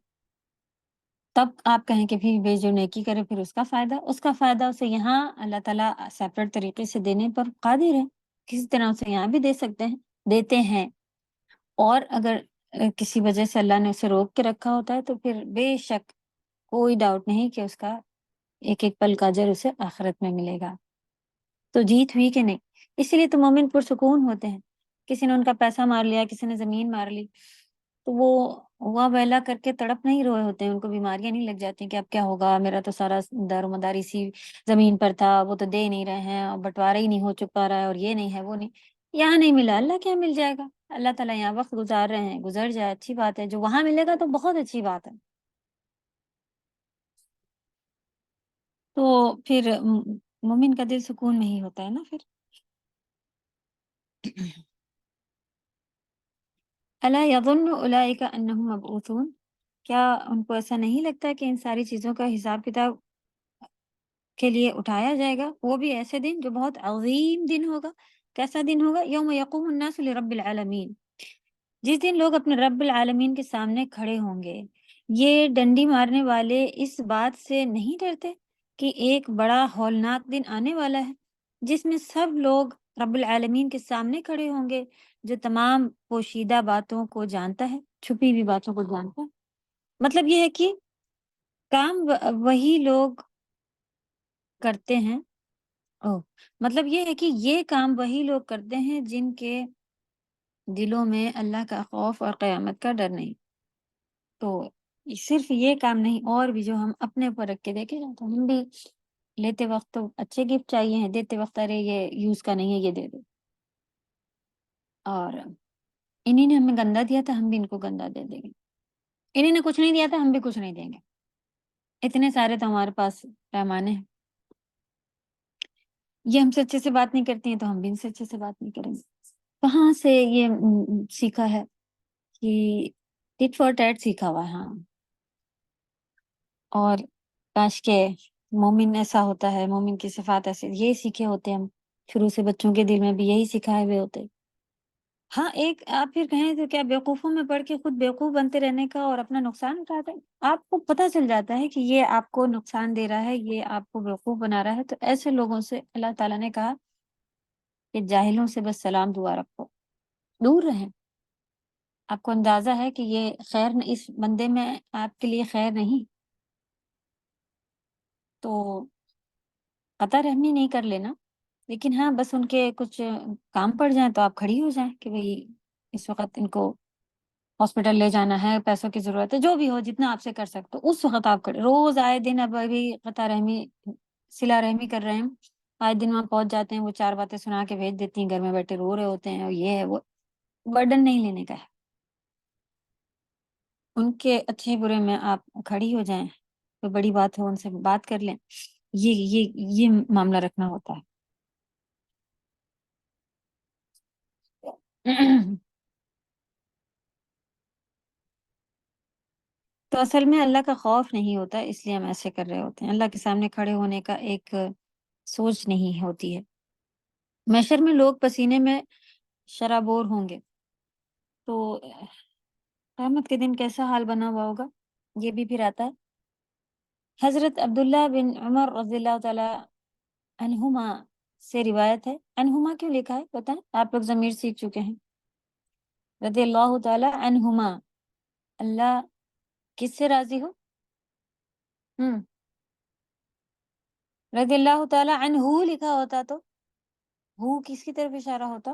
Speaker 1: تب آپ کہیں کہ پھر جو نیکی کرے پھر اس کا فائدہ اسے یہاں اللہ تعالیٰ سیپریٹ طریقے سے دینے پر قادر ہے. کسی طرح اسے یہاں بھی دے سکتے ہیں، دیتے ہیں. اور اگر کسی وجہ سے اللہ نے اسے روک کے رکھا ہوتا ہے تو پھر بے شک کوئی ڈاؤٹ نہیں کہ اس کا ایک ایک پل کا اجر اسے آخرت میں ملے گا. تو جیت ہوئی کہ نہیں. اسی لیے تو مومن پرسکون ہوتے ہیں. کسی نے ان کا پیسہ مار لیا، کسی نے زمین مار لی، تو وہ ہوا ویلا کر کے تڑپ نہیں روئے ہوتے ہیں. ان کو بیماریاں نہیں لگ جاتی کہ اب کیا ہوگا، میرا تو سارا دار و مدار اسی زمین پر تھا، وہ تو دے نہیں رہے ہیں اور بٹوارا ہی نہیں ہو چکا رہا ہے اور یہ نہیں ہے وہ نہیں. یہاں نہیں ملا، اللہ کیا مل جائے گا. اللہ تعالیٰ یہاں وقت گزار رہے ہیں، گزر جائے اچھی بات ہے. جو وہاں ملے گا تو بہت اچھی بات ہے. تو پھر مومن کا دل سکون میں ہی ہوتا ہے نا. پھر الا یظن اولئک انہم مبعوثون، کیا ان کو ایسا نہیں لگتا کہ ان ساری چیزوں کا حساب کتاب کے لیے اٹھایا جائے گا، وہ بھی ایسے دن جو بہت عظیم دن ہوگا. کیسا دن ہوگا؟ یوم یقوم الناس لرب العالمین، جس دن لوگ اپنے رب العالمین کے سامنے کھڑے ہوں گے. یہ ڈنڈی مارنے والے اس بات سے نہیں ڈرتے کہ ایک بڑا ہولناک دن آنے والا ہے جس میں سب لوگ رب العالمین کے سامنے کھڑے ہوں گے، جو تمام پوشیدہ باتوں کو جانتا ہے، چھپی ہوئی باتوں کو جانتا ہے. مطلب یہ ہے کہ کام وہی لوگ کرتے ہیں. مطلب یہ ہے کہ یہ کام وہی لوگ کرتے ہیں جن کے دلوں میں اللہ کا خوف اور قیامت کا ڈر نہیں. تو صرف یہ کام نہیں، اور بھی جو ہم اپنے اوپر رکھ کے دیکھے جاتے ہیں. ہم بھی لیتے وقت تو اچھے گفٹ چاہیے ہیں، دیتے وقت ارے یہ یوز کا نہیں ہے، یہ دے دو. اور انہی نے ہمیں گندا دیا تھا، ہم بھی ان کو گندا دے دیں گے. انہی نے کچھ نہیں دیا تھا، ہم بھی کچھ نہیں دیں گے. اتنے سارے تو ہمارے پاس پیمانے ہیں. یہ ہم سے اچھے سے بات نہیں کرتی ہیں تو ہم بھی ان سے اچھے سے بات نہیں کریں گے. کہاں سے یہ سیکھا ہے کہ ٹٹ فار ٹیٹ سیکھا ہوا ہے. ہاں، اور کاش کے مومن ایسا ہوتا ہے، مومن کی صفات ایسے، یہ سیکھے ہوتے ہم شروع سے، بچوں کے دل میں بھی یہی سکھائے ہوئے ہوتے. ہاں ایک آپ پھر کہیں تو کیا بیوقوفوں میں پڑھ کے خود بیوقوف بنتے رہنے کا اور اپنا نقصان اٹھاتے ہیں. آپ کو پتہ چل جاتا ہے کہ یہ آپ کو نقصان دے رہا ہے، یہ آپ کو بیوقوف بنا رہا ہے، تو ایسے لوگوں سے اللہ تعالیٰ نے کہا کہ جاہلوں سے بس سلام دعا رکھو، دور رہیں. آپ کو اندازہ ہے کہ یہ خیر اس بندے میں آپ کے لیے خیر نہیں، تو قطع رحمی نہیں کر لینا. لیکن ہاں بس ان کے کچھ کام پڑ جائیں تو آپ کھڑی ہو جائیں کہ بھئی اس وقت ان کو ہاسپٹل لے جانا ہے، پیسوں کی ضرورت ہے، جو بھی ہو جتنا آپ سے کر سکتے ہو اس وقت آپ کھڑے. روز آئے دن اب ابھی قطع رحمی صلہ رحمی کر رہے ہیں، آئے دن وہاں پہنچ جاتے ہیں، وہ 4 باتیں سنا کے بھیج دیتی ہیں، گھر میں بیٹھے رو رہے ہوتے ہیں، اور یہ ہے وہ. برڈن نہیں لینے کا ہے. ان کے اچھے برے میں آپ کھڑی ہو جائیں، کوئی بڑی بات ہو ان سے بات کر لیں، یہ معاملہ رکھنا ہوتا ہے. تو اصل میں اللہ کا خوف نہیں ہوتا، اس لیے ہم ایسے کر رہے ہوتے ہیں. اللہ کے سامنے کھڑے ہونے کا ایک سوچ نہیں ہوتی ہے. محشر میں لوگ پسینے میں شرابور ہوں گے، تو قیامت کے دن کیسا حال بنا ہوا ہوگا یہ بھی پھر آتا ہے. حضرت عبداللہ بن عمر رضی اللہ تعالی عنہما سے روایت ہے. عنہما کیوں لکھا ہے بتائیں؟ آپ لوگ ضمیر سیکھ چکے ہیں. رضی اللہ تعالی عنہما، اللہ کس سے راضی ہو؟ رضی اللہ تعالی عنہ لکھا ہوتا تو ہو کس کی طرف اشارہ ہوتا؟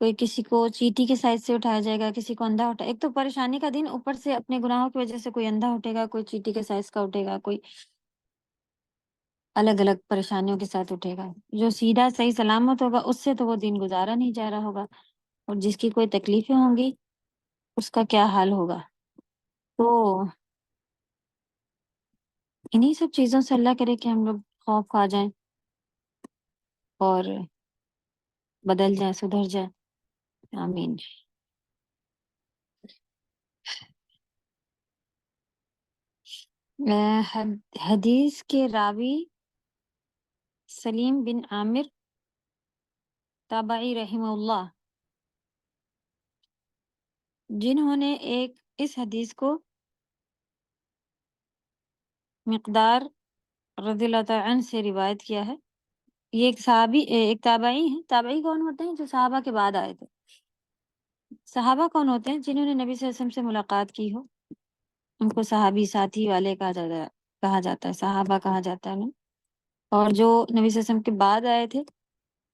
Speaker 1: کوئی کسی کو چیٹی کے سائز سے اٹھایا جائے گا، کسی کو اندھا اٹھا، ایک تو پریشانی کا دن، اوپر سے اپنے گناہوں کی وجہ سے کوئی اندھا اٹھے گا، کوئی چیٹی کے سائز کا اٹھے گا، کوئی الگ الگ پریشانیوں کے ساتھ اٹھے گا۔ جو سیدھا صحیح سلامت ہوگا اس سے تو وہ دن گزارا نہیں جا رہا ہوگا، اور جس کی کوئی تکلیفیں ہوں گی اس کا کیا حال ہوگا۔ تو انہی سب چیزوں سے اللہ کرے کہ ہم لوگ خوف کھا جائیں اور بدل جائیں، سدھر جائیں، آمین۔ حدیث کے راوی سلیم بن عامر تابعی رحمہ اللہ، جنہوں نے اس حدیث کو مقدار رضی اللہ تعالیٰ عنہ سے روایت کیا ہے۔ یہ ایک صحابی، ایک تابعی ہیں۔ تابعی کون ہوتے ہیں؟ جو صحابہ کے بعد آئے تھے۔ صحابہ کون ہوتے ہیں؟ جنہوں نے نبی صلی اللہ علیہ وسلم سے ملاقات کی ہو، ان کو صحابی، ساتھی والے کہا جاتا ہے، صحابہ کہا جاتا ہے نا۔ اور جو نبی صلی اللہ علیہ وسلم کے بعد آئے تھے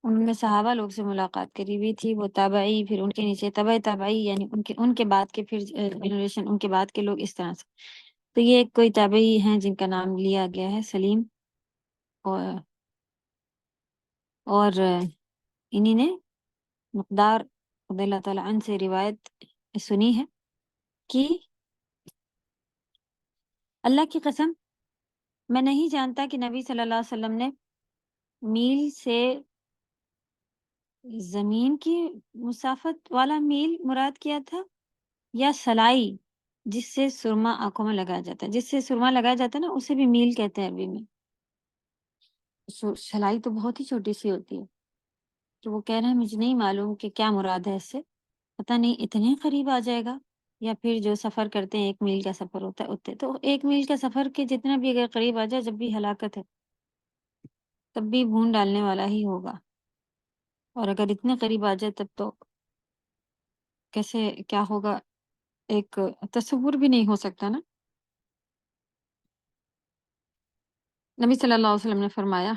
Speaker 1: ان میں صحابہ لوگ سے ملاقات کری ہوئی تھی، وہ تابعی، پھر ان کے نیچے تبع تابعی، یعنی ان کے بعد کے پھر جنریشن، ان کے بعد کے لوگ، اس طرح سے۔ تو یہ کوئی تابعی ہیں جن کا نام لیا گیا ہے سلیم، اور انہی نے مقدار رضی اللہ تعالیٰ عنہ سے روایت سنی ہے کہ اللہ کی قسم میں نہیں جانتا کہ نبی صلی اللہ علیہ وسلم نے میل سے زمین کی مسافت والا میل مراد کیا تھا، یا سلائی جس سے سرما آنکھوں میں لگایا جاتا ہے، جس سے سرما لگایا جاتا ہے نا، اسے بھی میل کہتے ہیں عربی میں۔ سلائی تو بہت ہی چھوٹی سی ہوتی ہے، تو وہ کہہ رہے ہیں مجھے نہیں معلوم کہ کیا مراد ہے اس سے، پتہ نہیں اتنے قریب آ جائے گا، یا پھر جو سفر کرتے ہیں 1 میل کا سفر ہوتا ہے اتنے، تو 1 میل کا سفر کے جتنا بھی اگر قریب آ جائے، جب بھی ہلاکت ہے تب بھی بھون ڈالنے والا ہی ہوگا، اور اگر اتنے قریب آ جائے تب تو کیسے کیا ہوگا، ایک تصور بھی نہیں ہو سکتا نا۔ نبی صلی اللہ علیہ وسلم نے فرمایا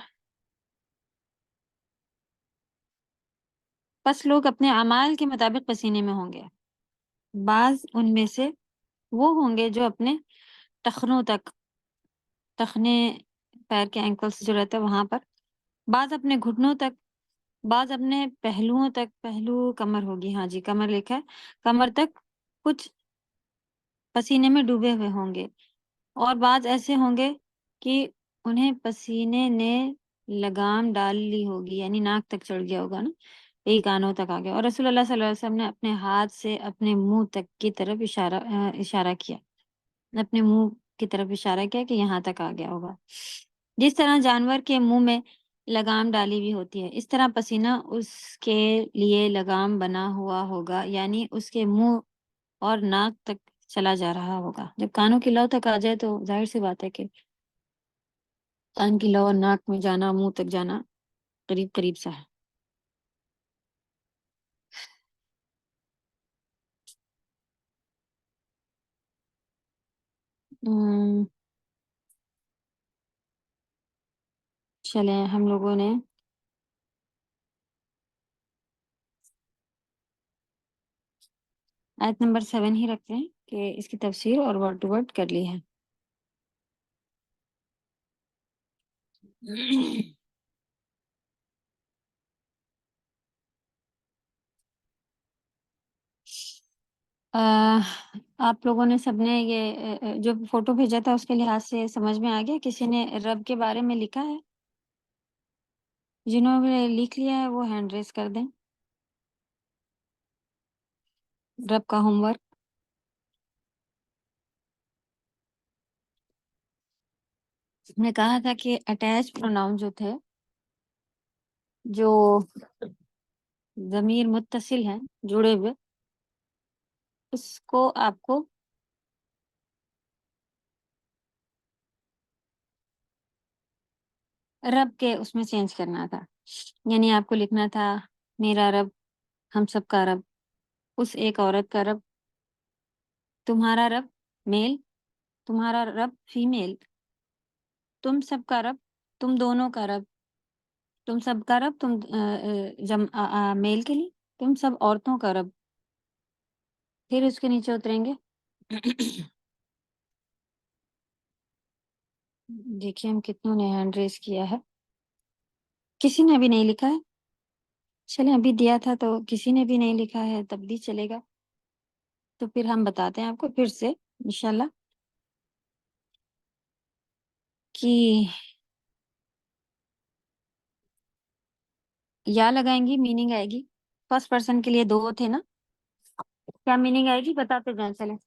Speaker 1: پس لوگ اپنے اعمال کے مطابق پسینے میں ہوں گے، بعض ان میں سے وہ ہوں گے جو اپنے ٹخنوں تک، ٹخنے پیر کے اینکلز جو رہتے ہیں وہاں پر، بعض اپنے گھٹنوں تک، بعض اپنے پہلوؤں تک، پہلو کمر ہوگی، ہاں جی کمر لکھا ہے، کمر تک کچھ پسینے میں ڈوبے ہوئے ہوں گے، اور بعض ایسے ہوں گے کہ انہیں پسینے نے لگام ڈال لی ہوگی، یعنی ناک تک چڑھ گیا ہوگا نا، یہی کانوں تک آ گیا۔ اور رسول اللہ صلی اللہ علیہ وسلم نے اپنے ہاتھ سے اپنے منہ تک کی طرف اشارہ کیا، اپنے منہ کی طرف اشارہ کیا کہ یہاں تک آ گیا ہوگا۔ جس طرح جانور کے منہ میں لگام ڈالی ہوئی ہوتی ہے، اس طرح پسینہ اس کے لیے لگام بنا ہوا ہوگا، یعنی اس کے منہ اور ناک تک چلا جا رہا ہوگا۔ جب کانوں کی لو تک آ جائے تو ظاہر سی بات ہے کہ کان کی لو اور ناک میں جانا، منہ تک جانا قریب قریب سا ہے۔ چلیں ہم لوگوں نے آیت نمبر 7 ہی رکھتے ہیں کہ اس کی تفسیر اور ورڈ ٹو ورڈ کر لی ہے۔ آپ لوگوں نے سب نے یہ جو فوٹو بھیجا تھا اس کے لحاظ سے سمجھ میں آ گیا؟ کسی نے رب کے بارے میں لکھا ہے؟ جنہوں نے لکھ لیا ہے وہ ہینڈ ریز کر دیں، رب کا ہوم ورک۔ نے کہا تھا کہ اٹیچ پروناؤن جو تھے، جو ضمیر متصل ہیں جڑے ہوئے، اس کو آپ کو رب کے اس میں چینج کرنا تھا، یعنی آپ کو لکھنا تھا میرا رب، ہم سب کا رب، اس ایک عورت کا رب، تمہارا رب میل، تمہارا رب فیمیل، تم سب کا رب، تم دونوں کا رب، تم سب کا رب، تم میل کے لیے، تم سب عورتوں کا رب. پھر اس کے نیچے اتریں گے. دیکھیے ہم کتنوں نے ہینڈ ریز کیا ہے. کسی نے بھی نہیں لکھا ہے. چلیں ابھی دیا تھا تو کسی نے بھی نہیں لکھا ہے تب بھی چلے گا. تو پھر ہم بتاتے ہیں آپ کو پھر سے انشاءاللہ کہ یا لگائیں گی میننگ آئے گی. فرسٹ پرسن کے لیے 2 تھے نا. کیا میننگ آئے گی بتاتے جائیں. چلیں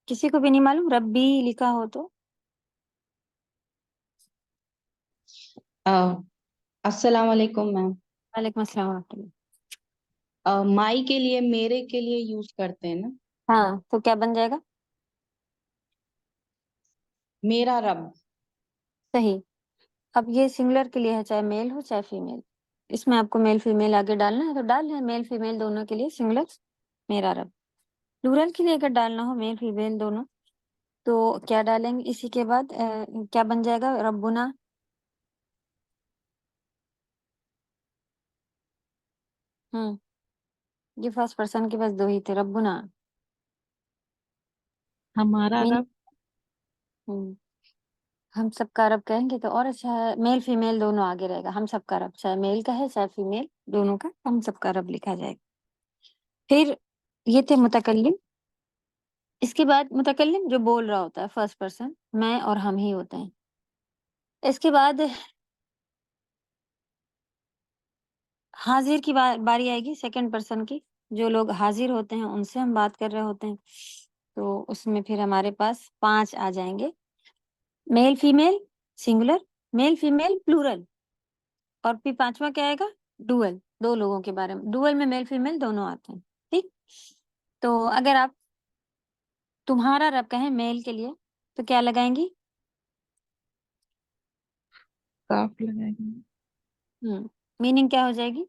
Speaker 1: کسی کو بھی نہیں معلوم ربی لکھا ہو تو.
Speaker 6: السلام علیکم میم.
Speaker 1: وعلیکم السلام ورحمۃ اللہ.
Speaker 6: مائی کے لیے میرے کے لیے یوز کرتے ہیں نا.
Speaker 1: ہاں تو کیا بن جائے گا؟
Speaker 6: میرا رب.
Speaker 1: صحیح. اب یہ سنگولر کے لیے ہے چاہے میل ہو چاہے فیمیل. اس میں آپ کو میل فیمیل آگے ڈالنا ہے تو ڈال لیں. میل فیمیل دونوں کے لیے سنگولر میرا رب. پلورل کے لیے اگر ڈالنا ہو میل فیمیل دونوں تو کیا ڈالیں گے اسی کے بعد کیا بن جائے گا؟ ربنا. یہ فرسٹ پرسن کے پاس 2 ہی تھے. ربنا
Speaker 5: ہمارا
Speaker 1: مین.
Speaker 5: رب.
Speaker 1: ہم سب کا رب کہیں گے تو اور اچھا ہے. میل فیمیل دونوں آگے رہے گا. ہم سب کا رب چاہے میل کا ہے چاہے فیمیل دونوں کا ہم سب کا رب لکھا جائے گا. پھر یہ تھے متکلم. اس کے بعد متکلم جو بول رہا ہوتا ہے فرسٹ پرسن میں اور ہم ہی ہوتے ہیں. اس کے بعد حاضر کی باری آئے گی سیکنڈ پرسن کی. جو لوگ حاضر ہوتے ہیں ان سے ہم بات کر رہے ہوتے ہیں تو اس میں پھر ہمارے پاس 5 آ جائیں گے. Male female singular male female plural اور پھر 5واں کیا آئے گا؟ ڈوئل. 2 لوگوں کے بارے میں. ڈوئل میں میل فیمیل دونوں آتے ہیں. ٹھیک. تو اگر آپ تمہارا رب کہیں میل کے لیے تو کیا لگائیں گی؟
Speaker 5: کاف لگائیں گے.
Speaker 1: میننگ کیا ہو جائے گی؟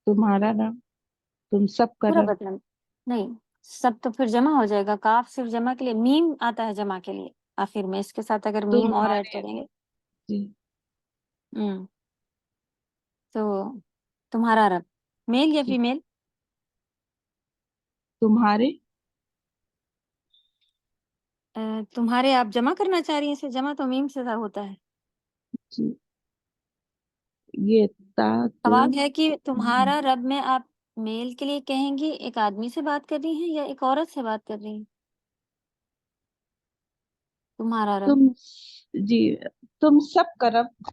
Speaker 5: تمہارا رب تم سب کا
Speaker 1: پورا
Speaker 5: رب.
Speaker 1: بتانا. نہیں سب تو پھر جمع ہو جائے گا. کاف صرف جمع کے لیے. میم آتا ہے جمع کے لیے آخر میں. اس کے ساتھ اگر میم اور ایڈ
Speaker 5: تمہارے.
Speaker 1: کریں گے
Speaker 5: جی.
Speaker 1: تو تمہارا رب میل یا
Speaker 5: جی.
Speaker 1: فیمیل؟
Speaker 5: تمہارے.
Speaker 1: تمہارے آپ جمع کرنا چاہ رہی ہیں. اسے جمع تو میم سے ہوتا ہے.
Speaker 5: جی. یہ تا
Speaker 1: سوال ہے کہ تمہارا رب میں آپ میل کے لیے کہیں گی ایک آدمی سے بات کر رہی ہیں یا ایک عورت سے بات کر رہی ہیں؟ تمہارا رب
Speaker 5: تم. جی. تم سب کا رب.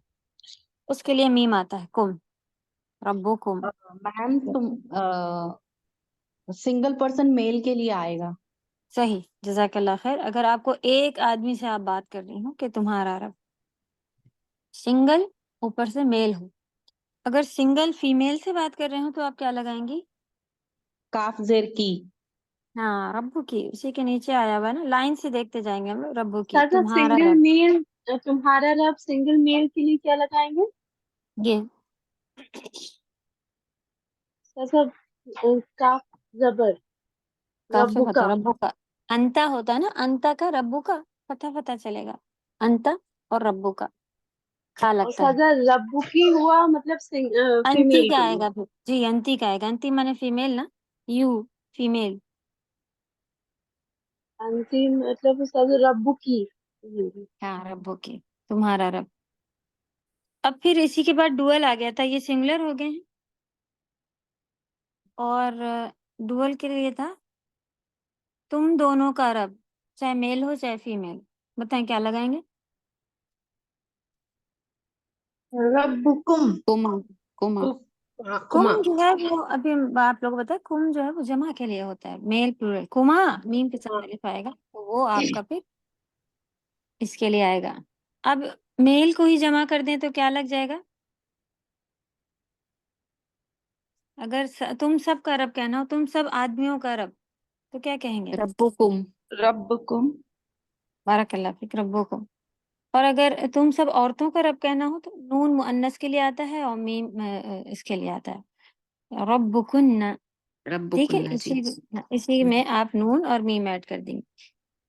Speaker 1: اس کے لیے میم آتا ہے. کم ربکم.
Speaker 6: میم تم سنگل پرسن میل کے لیے آئے گا.
Speaker 1: صحیح. جزاک اللہ خیر. اگر آپ کو ایک آدمی سے آپ بات کر رہی ہوں کہ تمہارا رب سنگل اوپر سے میل ہو. اگر سنگل فیمیل سے بات کر رہے ہوں تو آپ کیا لگائیں گی؟
Speaker 6: کاف زیر کی.
Speaker 1: ہاں ربو کی. اسی کے نیچے آیا ہوا ہے نا. لائن سے دیکھتے جائیں گے ہم لوگ. ربو کی
Speaker 5: سر
Speaker 1: تمہارا
Speaker 5: سنگل
Speaker 1: رب.
Speaker 5: میل. تمہارا رب سنگل میل کے لیے کیا لگائیں گے؟
Speaker 1: یہ
Speaker 5: سر کاف زبر.
Speaker 1: کافی
Speaker 5: ربو
Speaker 1: فتح
Speaker 5: کا.
Speaker 1: ربو کا. انتا ہوتا ہے نا. انتا کا ربو کا فتح فتح چلے گا. انتا اور ربو کا کھا
Speaker 5: اور
Speaker 1: لگتا ہے.
Speaker 5: سزا ربو کی ہوا مطلب
Speaker 1: انتی
Speaker 5: فیمیل
Speaker 1: کا
Speaker 5: کے
Speaker 1: آئے
Speaker 5: لیے.
Speaker 1: گا پھر. جی انتی کا آئے گا. انتی مانے فیمیل نا. You female.
Speaker 5: انتیم مطلب سزا ربو کی.
Speaker 1: ہاں ربو کی. تمہارا رب. اب پھر اسی کے بعد ڈوئل آ گیا تھا. یہ سنگولر ہو گئے ہیں اور ڈوئل کے لیے تھا تم دونوں کا رب چاہے میل ہو چاہے فیمیل. بتائیں کیا لگائیں گے؟
Speaker 5: ربکم.
Speaker 7: کوما. کوما.
Speaker 1: کم
Speaker 5: کما.
Speaker 1: جو ہے وہ ابھی آپ لوگ بتائیں. کم جو ہے وہ جمع کے لیے ہوتا ہے. میل پلورل. کما میم کے ساتھ الف آئے گا تو وہ آپ کا پھر اس کے لیے آئے گا. اب میل کو ہی جمع کر دیں تو کیا لگ جائے گا؟ اگر تم سب کا رب کہنا ہو تم سب آدمیوں کا رب تو کیا کہیں گے؟
Speaker 7: ربکم.
Speaker 5: ربکم.
Speaker 1: بارک اللہ فیک. ربکم. اور اگر تم سب عورتوں کا رب کہنا ہو تو نون مؤنث کے لیے آتا ہے اور میم اس کے لیے آتا ہے. ربکن. ٹھیک ہے.
Speaker 7: ربکن جی.
Speaker 1: اسی میں آپ نون اور میم ایڈ کر دیں گے.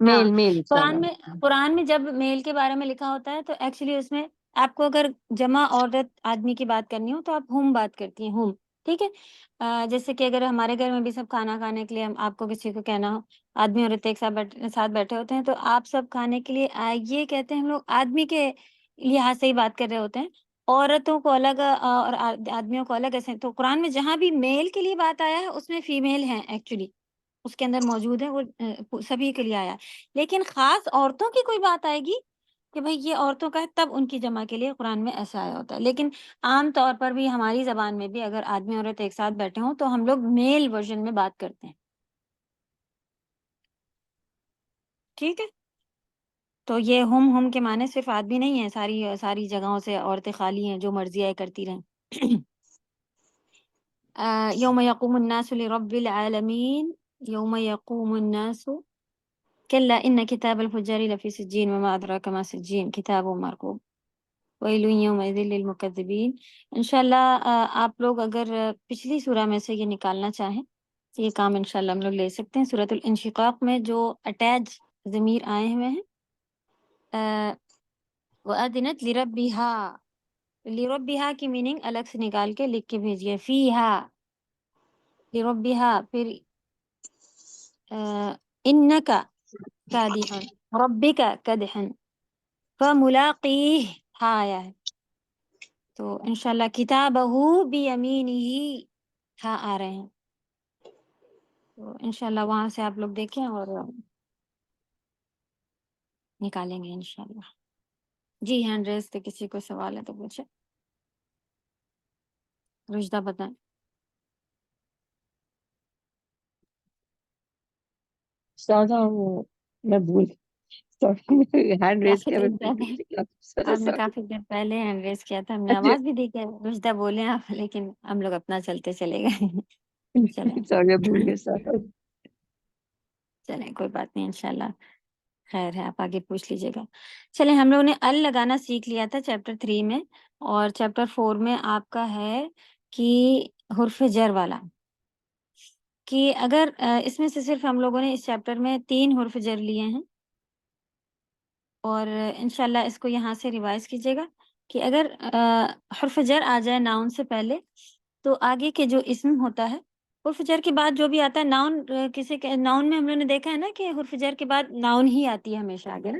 Speaker 1: ہاں
Speaker 4: میل
Speaker 1: قرآن میں جب میل کے بارے میں لکھا ہوتا ہے تو ایکچولی اس میں آپ کو اگر جمع عورت آدمی کی بات کرنی ہو تو آپ ہم بات کرتی ہیں، ہم، ٹھیک ہے۔ جیسے کہ اگر ہمارے گھر میں بھی سب کھانا کھانے کے لیے آپ کو کسی کو کہنا ہو، آدمی عورت ایک ساتھ بیٹھے ہوتے ہیں تو آپ سب کھانے کے لیے یہ کہتے ہیں، ہم لوگ آدمی کے لحاظ سے ہی بات کر رہے ہوتے ہیں، عورتوں کو الگ اور آدمیوں کو الگ ایسے۔ تو قرآن میں جہاں بھی میل کے لیے بات آیا ہے اس میں فیمیل ہیں ایکچولی، اس کے اندر موجود ہے، وہ سبھی کے لیے آیا ہے۔ لیکن خاص عورتوں کی کوئی بات آئے گی کہ بھئی یہ عورتوں کا ہے، تب ان کی جمع کے لیے قرآن میں ایسا آیا ہوتا ہے۔ لیکن عام طور پر بھی ہماری زبان میں بھی اگر آدمی عورت ایک ساتھ بیٹھے ہوں تو ہم لوگ میل ورژن میں بات کرتے ہیں، ٹھیک ہے۔ تو یہ ہم کے معنی صرف آدمی نہیں ہے، ساری جگہوں سے عورتیں خالی ہیں، جو مرضی آئے کرتی رہیں۔ یوم یقوم الناس لرب العالمین، یوم یقوم الناس کلا ان کتاب الفجار لفی سجین وما ادراک ما سجین کتاب مرقوم ویل یومئذ للمکذبین۔ انشاءاللہ آپ لوگ اگر پچھلی سورہ میں سے یہ نکالنا چاہیں تو یہ کام انشاءاللہ ہم لوگ لے سکتے ہیں۔ سورۃ الانشقاق میں جو اٹیچ ضمیر آئے ہوئے ہیں، وَأَذِنَتْ لِرَبِّهَا، لِرَبِّهَا کی میننگ الگ سے نکال کے لکھ کے بھیجیے، فِيهَا لِرَبِّهَا، پھر إِنَّكَ كَادِحٌ رَبِّكَ كَدْحًا فَمُلَاقِيهِ ہاں آیا ہے، تو انشاءاللہ کتابہ بیمینہ ہاں آ رہے ہیں، تو انشاءاللہ وہاں سے آپ لوگ دیکھیں اور نکالیں گے انشاءاللہ۔ جی ہینڈ ریز سے کسی کو سوال ہے تو پوچھے، رشدہ بتائیں۔
Speaker 4: سادہ وہ میں بھول ہینڈ ریز
Speaker 1: کافی
Speaker 4: کیا
Speaker 1: دیر پہلے آپ نے کافی دیر پہلے ہینڈ ریز کیا تھا، ہم نے آواز بھی دی کہ رشدہ بولیں آپ، لیکن ہم لوگ اپنا چلتے چلے گئے۔ چلیں
Speaker 4: بھول گئے سارا۔
Speaker 1: چلیں کوئی بات نہیں، انشاءاللہ خیر ہے، آپ آگے پوچھ لیجیے گا۔ چلیں ہم لوگ نے ال لگانا سیکھ لیا تھا چیپٹر 3 میں، اور چیپٹر 4 میں آپ کا ہے کہ حرف جر والا، کہ اگر اس میں سے صرف ہم لوگوں نے اس چیپٹر میں 3 حرف جر لیے ہیں، اور انشاءاللہ اس کو یہاں سے ریوائز کیجیے گا کہ اگر حرف جر آ جائے ناؤن سے پہلے تو آگے کے جو اسم ہوتا ہے، حرف جر کے بعد جو بھی آتا ہے ناؤن، ناؤن میں ہم لوگوں نے دیکھا ہے نا کہ حرف جر کے بعد ناؤن ہی آتی ہے ہمیشہ آگے نا،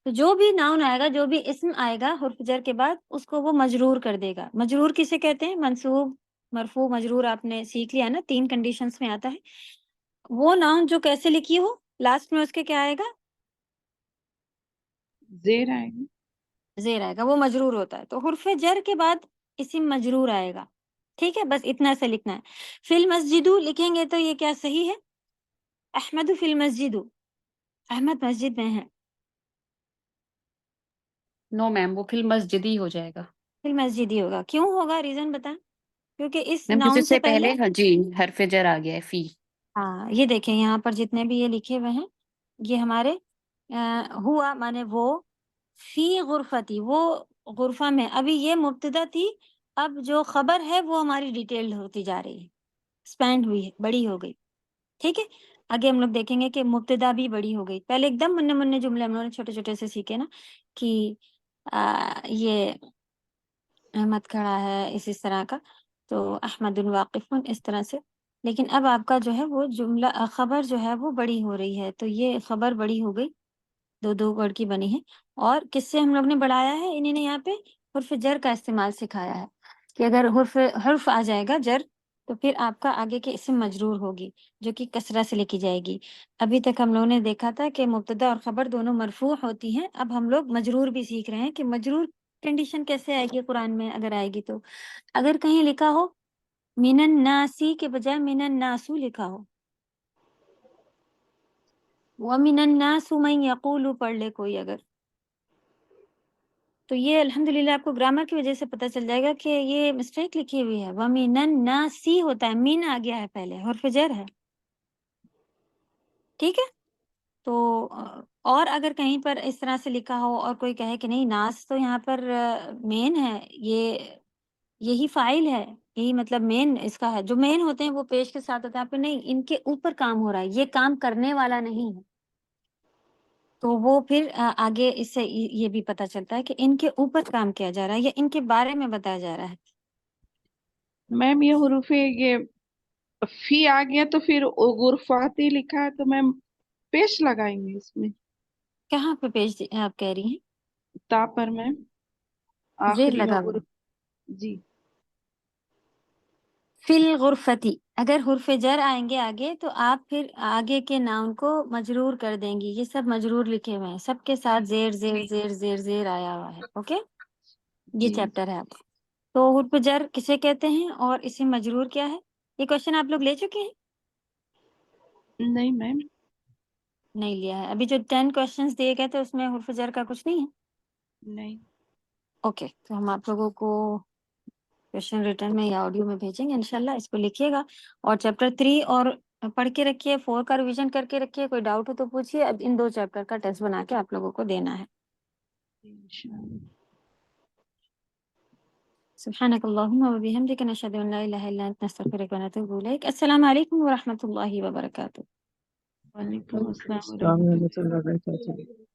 Speaker 1: تو جو بھی ناؤن آئے گا، جو بھی اسم آئے گا حرف جر کے بعد، اس کو وہ مجرور کر دے گا۔ مجرور کسے کہتے ہیں؟ منصوب، مرفوع، مجرور آپ نے سیکھ لیا نا، 3 کنڈیشنز میں آتا ہے۔ وہ ناؤن جو کیسے لکھی ہو، لاسٹ میں اس کے کیا آئے گا؟
Speaker 6: زیر آئے گی۔
Speaker 1: زیر آئے گا، وہ مجرور ہوتا ہے۔ تو حرف جر کے بعد اسم مجرور آئے گا، ٹھیک ہے، بس اتنا سا لکھنا ہے۔ فی المسجد لکھیں گے تو یہ کیا صحیح ہے؟ احمد فی المسجد، احمد مسجد میں ہے،
Speaker 7: نو میم، وہ فی المسجد ہی ہو جائے گا
Speaker 1: فی المسجد ہی ہوگا۔ کیوں ہوگا؟ ریزن بتائیں۔ کیونکہ اس
Speaker 7: میم، کیونکہ
Speaker 1: ناؤن
Speaker 7: اس
Speaker 1: سے
Speaker 7: سے
Speaker 1: پہلے،
Speaker 7: پہلے جی حرف جر آ گیا ہے فی۔
Speaker 1: ہاں یہ دیکھیں یہاں پر جتنے بھی یہ لکھے ہوئے ہیں، یہ ہمارے ہوا مانے وہ، فی غرفتی وہ غرفہ میں، ابھی یہ مبتدا تھی، اب جو خبر ہے وہ ہماری ڈیٹیلڈ ہوتی جا رہی ہے، ایکسپینڈ ہوئی ہے، بڑی ہو گئی، ٹھیک ہے۔ آگے ہم لوگ دیکھیں گے کہ مبتدا بھی بڑی ہو گئی۔ پہلے ایک دم مننے مننے جملے ہم لوگوں نے چھوٹے چھوٹے سے سیکھے نا، کہ یہ احمد کھڑا ہے، اس طرح کا، تو احمد واقف اس طرح سے، لیکن اب آپ کا جو ہے وہ جملہ خبر جو ہے وہ بڑی ہو رہی ہے، تو یہ خبر بڑی ہو گئی، 2 ورڈ کی بنی ہے۔ اور کس سے ہم لوگ نے بڑھایا ہے؟ انہیں نے یہاں پہ حرف جر کا استعمال سکھایا ہے، کہ اگر حرف آ جائے گا جر تو پھر آپ کا آگے کے اسم مجرور ہوگی، جو کہ کسرہ سے لکھی جائے گی۔ ابھی تک ہم لوگوں نے دیکھا تھا کہ مبتدا اور خبر دونوں مرفوع ہوتی ہیں، اب ہم لوگ مجرور بھی سیکھ رہے ہیں کہ مجرور کنڈیشن کیسے آئے گی قرآن میں، اگر آئے گی تو اگر کہیں لکھا ہو من الناسی کے بجائے من الناسو لکھا ہو، وَمِنَ النَّاسُ مَن يَقُولُ پڑھ لے کوئی اگر، تو یہ الحمدللہ آپ کو گرامر کی وجہ سے پتہ چل جائے گا کہ یہ مسٹیک لکھی ہوئی ہے، وَمِنَ النَّاسِ ہوتا ہے، مین آ گیا ہے پہلے، حرف جر ہے، ٹھیک ہے۔ تو اور اگر کہیں پر اس طرح سے لکھا ہو اور کوئی کہے کہ نہیں ناس تو یہاں پر مین ہے، یہی فاعل ہے، یہی مطلب مین اس کا ہے، جو مین ہوتے ہیں وہ پیش کے ساتھ ہوتے ہیں، آپ کو نہیں، ان کے اوپر کام ہو رہا ہے، یہ کام کرنے والا نہیں ہے، تو وہ پھر آگے اس سے یہ بھی پتہ چلتا ہے کہ ان کے اوپر کام کیا جا رہا ہے یا ان کے بارے میں بتایا جا رہا ہے.
Speaker 6: میم یہ حروف یہ فی آ گیا تو پھر غرفاتی لکھا ہے تو میم پیش لگائیں گے اس میں
Speaker 1: کہاں پہ پیج آپ کہہ رہی ہیں؟
Speaker 6: تا پر میم
Speaker 1: زیر
Speaker 6: آخری میں
Speaker 1: لگا ہوا
Speaker 6: غرف جی
Speaker 1: فی الغرفتی. اگر حرف جر آئیں گے آگے تو آپ پھر آگے کے ناؤن کو مجرور کر دیں گی. یہ سب مجرور لکھے ہوئے ہیں, سب کے ساتھ زیر زیر زیر زیر زیر آیا ہوا ہے. اوکے, یہ
Speaker 6: جی
Speaker 1: چیپٹر ہے آپ. تو حرف جر کسے کہتے ہیں اور اسے مجرور کیا ہے؟ یہ کوشچن آپ لوگ لے چکے ہیں؟
Speaker 6: نہیں میم
Speaker 1: نہیں لیا ہے ابھی. جو 10 کوشچنس دیے گئے تھے اس میں حرف جر کا کچھ نہیں ہے.
Speaker 6: نہیں
Speaker 1: اوکے, تو ہم آپ لوگوں کو کوشچن ریٹرن میں یا آڈیو میں بھیجیں گے انشاءاللہ. اس کو لکھیے گا اور چیپٹر 3 اور پڑھ کے رکھیے, 4 کا ریویژن کر کے رکھیے. کوئی ڈاؤٹ ہو تو پوچھیے. اب ان 2 چیپٹر کا ٹیسٹ بنا کے آپ لوگوں کو دینا ہے.
Speaker 6: انشاءاللہ.
Speaker 1: سبحانک اللہم و بحمدک نشہد ان لا الہ الا انت نستغفرک و نتوب الیک. السلام علیکم و رحمۃ اللہ وبرکاتہ.
Speaker 6: وعلیکم السلام
Speaker 2: السلام
Speaker 6: ورحمۃ اللہ.
Speaker 2: ورحمۃ اللہ وبرکاتہ.